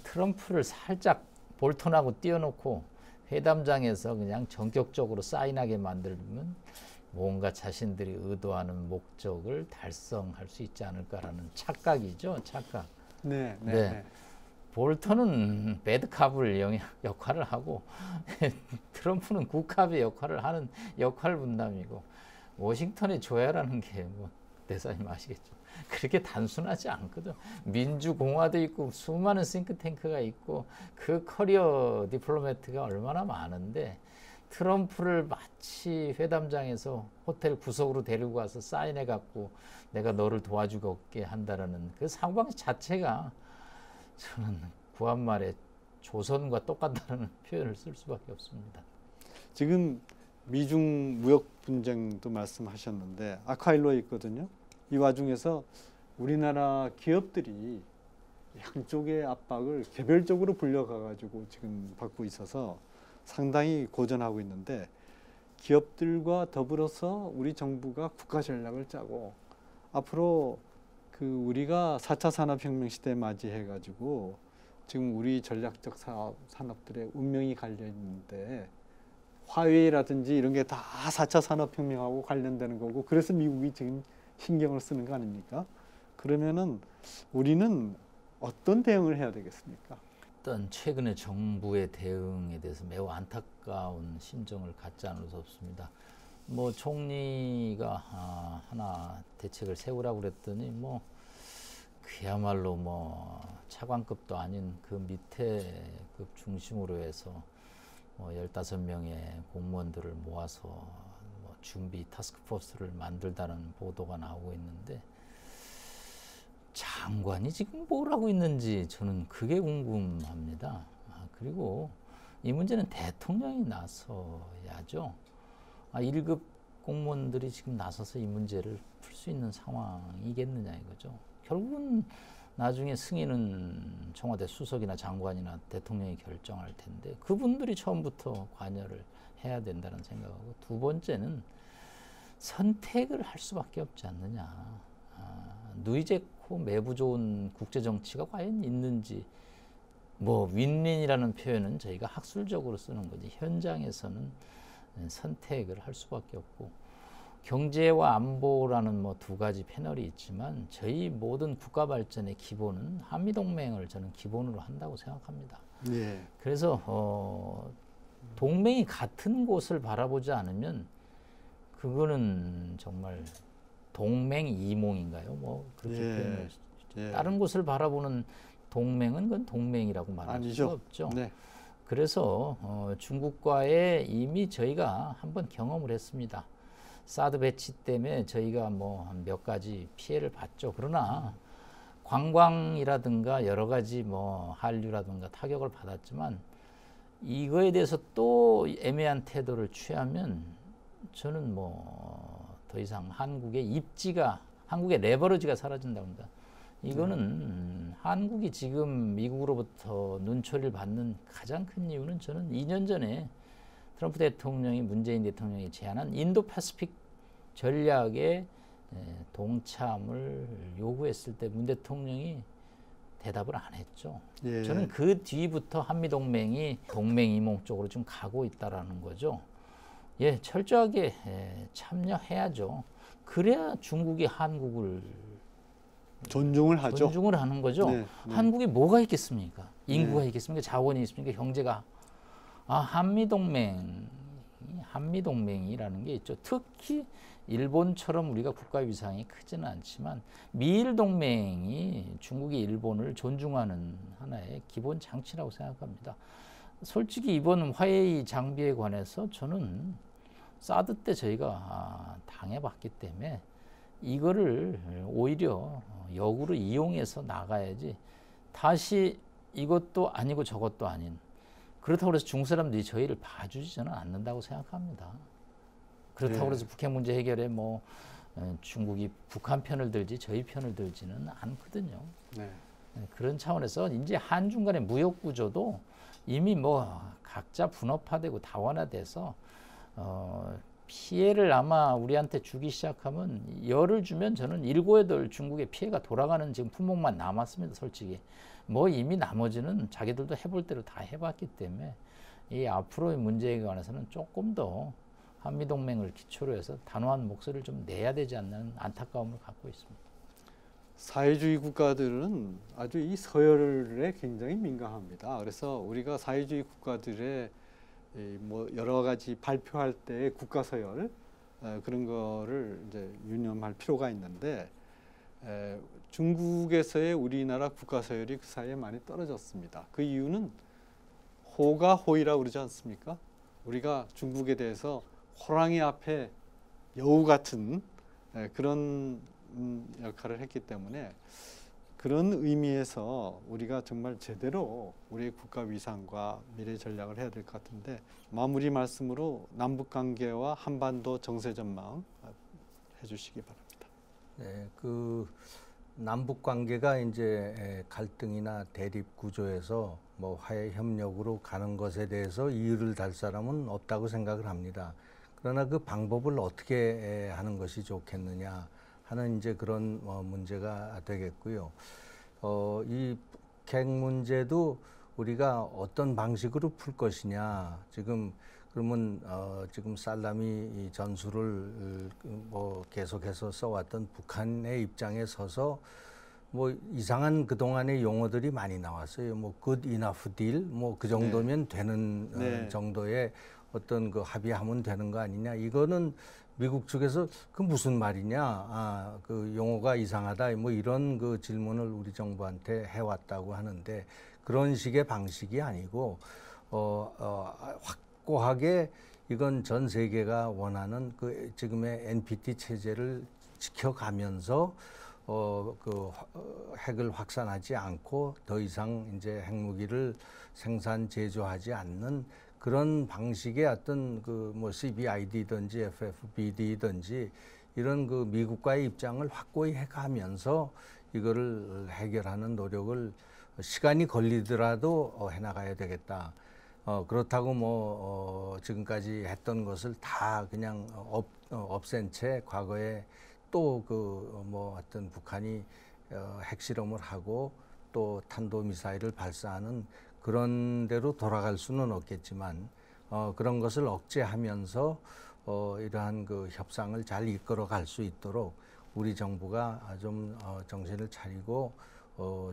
트럼프를 살짝 볼턴하고 띄워놓고 회담장에서 그냥 전격적으로 사인하게 만들면 뭔가 자신들이 의도하는 목적을 달성할 수 있지 않을까라는 착각이죠, 착각. 네, 네. 네. 네. 볼턴은 배드캅을 역할을 하고 트럼프는 굿캅의 역할을 하는 역할 분담이고 워싱턴의 조야라는 게 뭐 대사님 아시겠죠? 그렇게 단순하지 않거든. 민주공화도 있고 수많은 싱크탱크가 있고 그 커리어 디플로매트가 얼마나 많은데 트럼프를 마치 회담장에서 호텔 구석으로 데리고 가서 사인해 갖고 내가 너를 도와주게 한다라는 그 상황 자체가 저는 구한말에 조선과 똑같다는 표현을 쓸 수밖에 없습니다. 지금 미중 무역 분쟁도 말씀하셨는데 아카일로에 있거든요. 이 와중에서 우리나라 기업들이 양쪽의 압박을 개별적으로 불려가가지고 지금 받고 있어서 상당히 고전하고 있는데 기업들과 더불어서 우리 정부가 국가 전략을 짜고 앞으로 그 우리가 4차 산업혁명 시대 맞이해가지고 지금 우리 전략적 산업들의 운명이 갈려 있는데 화웨이라든지 이런 게 다 4차 산업혁명하고 관련되는 거고 그래서 미국이 지금 신경을 쓰는 거 아닙니까? 그러면은 우리는 어떤 대응을 해야 되겠습니까? 일단 최근에 정부의 대응에 대해서 매우 안타까운 심정을 갖지 않을 수 없습니다. 뭐 총리가 하나 대책을 세우라고 그랬더니 뭐 그야말로 뭐 차관급도 아닌 그 밑에 급 중심으로 해서 뭐 15명의 공무원들을 모아서 뭐 준비 타스크포스를 만들다는 보도가 나오고 있는데 장관이 지금 뭘 하고 있는지 저는 그게 궁금합니다. 그리고 이 문제는 대통령이 나서야죠. 1급 공무원들이 지금 나서서 이 문제를 풀 수 있는 상황이겠느냐 이거죠. 결국은 나중에 승인은 청와대 수석이나 장관이나 대통령이 결정할 텐데 그분들이 처음부터 관여를 해야 된다는 생각하고 두 번째는 선택을 할 수밖에 없지 않느냐. 누이제코 매부 좋은 국제 정치가 과연 있는지 뭐 윈윈이라는 표현은 저희가 학술적으로 쓰는 거지 현장에서는 선택을 할 수밖에 없고 경제와 안보라는 뭐 두 가지 패널이 있지만 저희 모든 국가 발전의 기본은 한미동맹을 저는 기본으로 한다고 생각합니다. 예. 그래서 동맹이 같은 곳을 바라보지 않으면 그거는 정말 동맹이몽인가요? 뭐 그렇게 예. 표현을 예. 다른 곳을 바라보는 동맹은 그건 동맹이라고 말할 아니죠. 수가 없죠. 네. 그래서 중국과의 이미 저희가 한번 경험을 했습니다. 사드 배치 때문에 저희가 뭐 몇 가지 피해를 봤죠. 그러나 관광이라든가 여러 가지 뭐 한류라든가 타격을 받았지만 이거에 대해서 또 애매한 태도를 취하면 저는 뭐 더 이상 한국의 레버리지가 사라진다고 합니다. 이거는 한국이 지금 미국으로부터 눈초리를 받는 가장 큰 이유는 저는 2년 전에 트럼프 대통령이 문재인 대통령이 제안한 인도 패시픽 전략에 동참을 요구했을 때 문 대통령이 대답을 안 했죠. 예. 저는 그 뒤부터 한미동맹이 동맹이몽 쪽으로 좀 가고 있다라는 거죠. 예, 철저하게 참여해야죠. 그래야 중국이 한국을 존중을 하죠. 존중을 하는 거죠. 네, 네. 한국이 뭐가 있겠습니까? 인구가 네. 있겠습니까? 자원이 있습니까? 경제가. 한미동맹이라는 게 있죠. 특히 일본처럼 우리가 국가 위상이 크지는 않지만 미일 동맹이 중국이 일본을 존중하는 하나의 기본 장치라고 생각합니다. 솔직히 이번 화웨이 장비에 관해서 저는 사드 때 저희가 당해봤기 때문에 이거를 오히려 역으로 이용해서 나가야지 다시 이것도 아니고 저것도 아닌 그렇다고 해서 중국 사람들이 저희를 봐주지 저는 않는다고 생각합니다. 그렇다고 해서 북핵 문제 해결에 뭐 중국이 북한 편을 들지 저희 편을 들지는 않거든요. 네. 그런 차원에서 이제 한중 간의 무역 구조도 이미 뭐 각자 분업화되고 다원화돼서 피해를 아마 우리한테 주기 시작하면 열을 주면 저는 7, 8 중국의 피해가 돌아가는 지금 품목만 남았습니다. 솔직히 뭐 이미 나머지는 자기들도 해볼 대로 다 해봤기 때문에 이 앞으로의 문제에 관해서는 조금 더 한미동맹을 기초로 해서 단호한 목소리를 좀 내야 되지 않는 안타까움을 갖고 있습니다. 사회주의 국가들은 아주 이 서열에 굉장히 민감합니다. 그래서 우리가 사회주의 국가들의 뭐 여러 가지 발표할 때 국가 서열 그런 거를 이제 유념할 필요가 있는데 중국에서의 우리나라 국가 서열이 그 사이에 많이 떨어졌습니다. 그 이유는 호가 호의라고 그러지 않습니까? 우리가 중국에 대해서 호랑이 앞에 여우 같은 그런 역할을 했기 때문에 그런 의미에서 우리가 정말 제대로 우리의 국가 위상과 미래 전략을 해야 될 것 같은데 마무리 말씀으로 남북 관계와 한반도 정세 전망 해주시기 바랍니다. 네, 그 남북 관계가 이제 갈등이나 대립 구조에서 뭐 화해 협력으로 가는 것에 대해서 이유를 달 사람은 없다고 생각을 합니다. 그러나 그 방법을 어떻게 하는 것이 좋겠느냐 하는 이제 그런 문제가 되겠고요. 이 북핵 문제도 우리가 어떤 방식으로 풀 것이냐 지금 그러면 지금 살라미 이 전술을 뭐 계속해서 써왔던 북한의 입장에 서서 뭐 이상한 그동안의 용어들이 많이 나왔어요. 뭐 good enough deal 뭐 그 정도면 되는 네. 정도의 어떤 그 합의하면 되는 거 아니냐. 이거는 미국 측에서 그 무슨 말이냐. 아, 그 용어가 이상하다. 뭐 이런 그 질문을 우리 정부한테 해왔다고 하는데 그런 식의 방식이 아니고 확고하게 이건 전 세계가 원하는 그 지금의 NPT 체제를 지켜가면서 핵을 확산하지 않고 더 이상 이제 핵무기를 생산 제조하지 않는 그런 방식의 어떤 그 뭐 CBID든지 FFBD든지 이런 그 미국과의 입장을 확고히 해가면서 이거를 해결하는 노력을 시간이 걸리더라도 해나가야 되겠다. 그렇다고 지금까지 했던 것을 다 그냥 없앤 채 과거에 또 어떤 북한이 핵실험을 하고 또 탄도미사일을 발사하는 그런 대로 돌아갈 수는 없겠지만 그런 것을 억제하면서 이러한 그 협상을 잘 이끌어 갈 수 있도록 우리 정부가 좀 정신을 차리고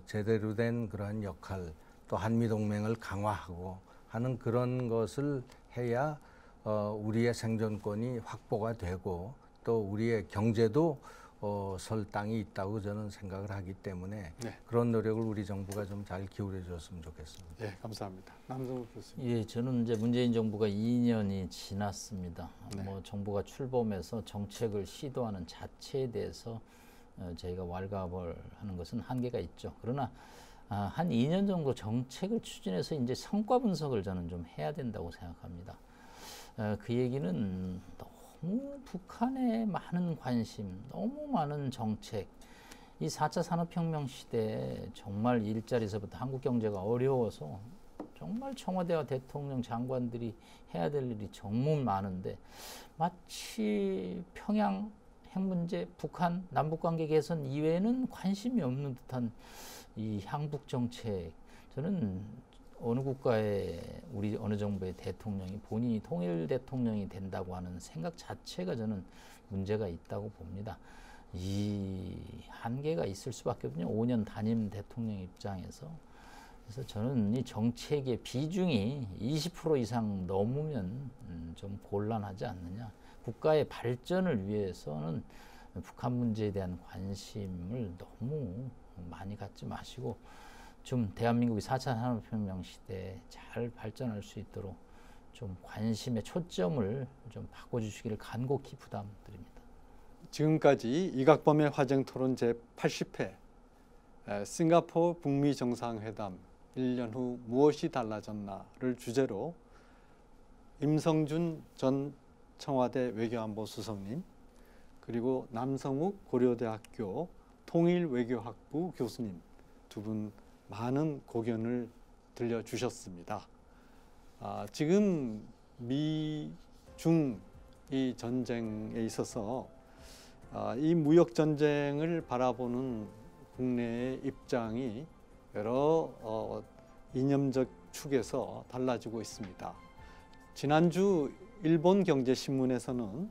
제대로 된 그러한 역할 또 한미동맹을 강화하고 하는 그런 것을 해야 우리의 생존권이 확보가 되고 또 우리의 경제도 설 땅이 있다고 저는 생각을 하기 때문에 네. 그런 노력을 우리 정부가 좀 잘 기울여 줬으면 좋겠습니다. 네, 감사합니다. 남성욱 교수님. 예, 저는 이제 문재인 정부가 2년이 지났습니다. 네. 뭐 정부가 출범해서 정책을 시도하는 자체에 대해서 저희가 왈가왈하는 것은 한계가 있죠. 그러나 한 2년 정도 정책을 추진해서 이제 성과 분석을 저는 좀 해야 된다고 생각합니다. 그 얘기는 너무 북한에 많은 관심, 너무 많은 정책, 이 4차 산업혁명 시대에 정말 일자리에서부터 한국 경제가 어려워서 정말 청와대와 대통령 장관들이 해야 될 일이 정말 많은데 마치 평양 핵 문제, 북한 남북관계 개선 이외에는 관심이 없는 듯한 이 향북 정책, 저는 어느 국가의 우리 어느 정부의 대통령이 본인이 통일 대통령이 된다고 하는 생각 자체가 저는 문제가 있다고 봅니다. 이 한계가 있을 수밖에 없거든요. 5년 단임 대통령 입장에서. 그래서 저는 이 정책의 비중이 20% 이상 넘으면 좀 곤란하지 않느냐. 국가의 발전을 위해서는 북한 문제에 대한 관심을 너무 많이 갖지 마시고 좀 대한민국이 4차 산업혁명 시대에 잘 발전할 수 있도록 좀 관심의 초점을 좀 바꿔주시기를 간곡히 부탁드립니다. 지금까지 이각범의 화쟁토론 제80회 싱가포르 북미 정상회담 1년 후 무엇이 달라졌나를 주제로 임성준 전 청와대 외교안보 수석님 그리고 남성욱 고려대학교 통일외교학부 교수님 두 분 많은 고견을 들려주셨습니다. 지금 미중 이 전쟁에 있어서 이 무역 전쟁을 바라보는 국내의 입장이 여러 이념적 축에서 달라지고 있습니다. 지난주 일본 경제신문에서는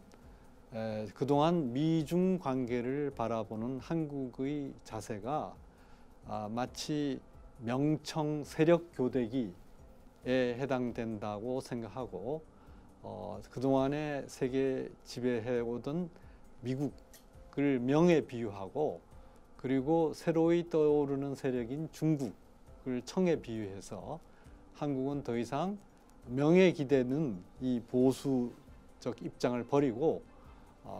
그동안 미중 관계를 바라보는 한국의 자세가 마치 명청 세력 교대기에 해당된다고 생각하고 그동안에 세계 지배해오던 미국을 명에 비유하고 그리고 새로이 떠오르는 세력인 중국을 청에 비유해서 한국은 더 이상 명에 기대는 이 보수적 입장을 버리고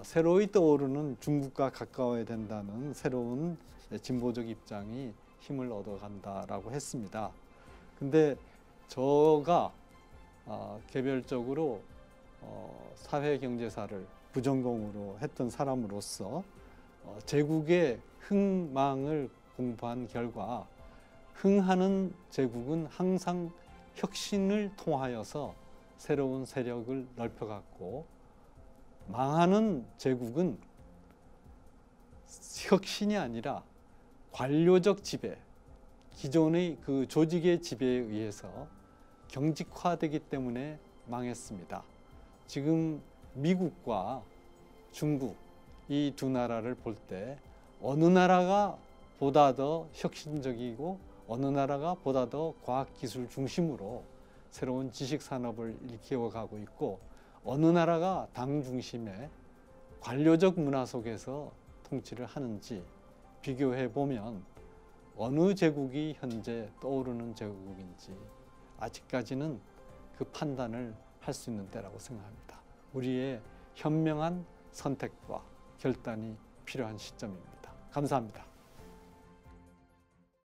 새로이 떠오르는 중국과 가까워야 된다는 새로운 진보적 입장이 힘을 얻어간다라고 했습니다. 근데 저가 개별적으로 사회경제사를 부전공으로 했던 사람으로서 제국의 흥망을 공부한 결과 흥하는 제국은 항상 혁신을 통하여서 새로운 세력을 넓혀갔고 망하는 제국은 혁신이 아니라 관료적 지배, 기존의 그 조직의 지배에 의해서 경직화되기 때문에 망했습니다. 지금 미국과 중국 이 두 나라를 볼 때 어느 나라가 보다 더 혁신적이고 어느 나라가 보다 더 과학기술 중심으로 새로운 지식산업을 일깨워가고 있고 어느 나라가 당 중심의 관료적 문화 속에서 통치를 하는지 비교해 보면 어느 제국이 현재 떠오르는 제국인지 아직까지는 그 판단을 할 수 있는 때라고 생각합니다. 우리의 현명한 선택과 결단이 필요한 시점입니다. 감사합니다.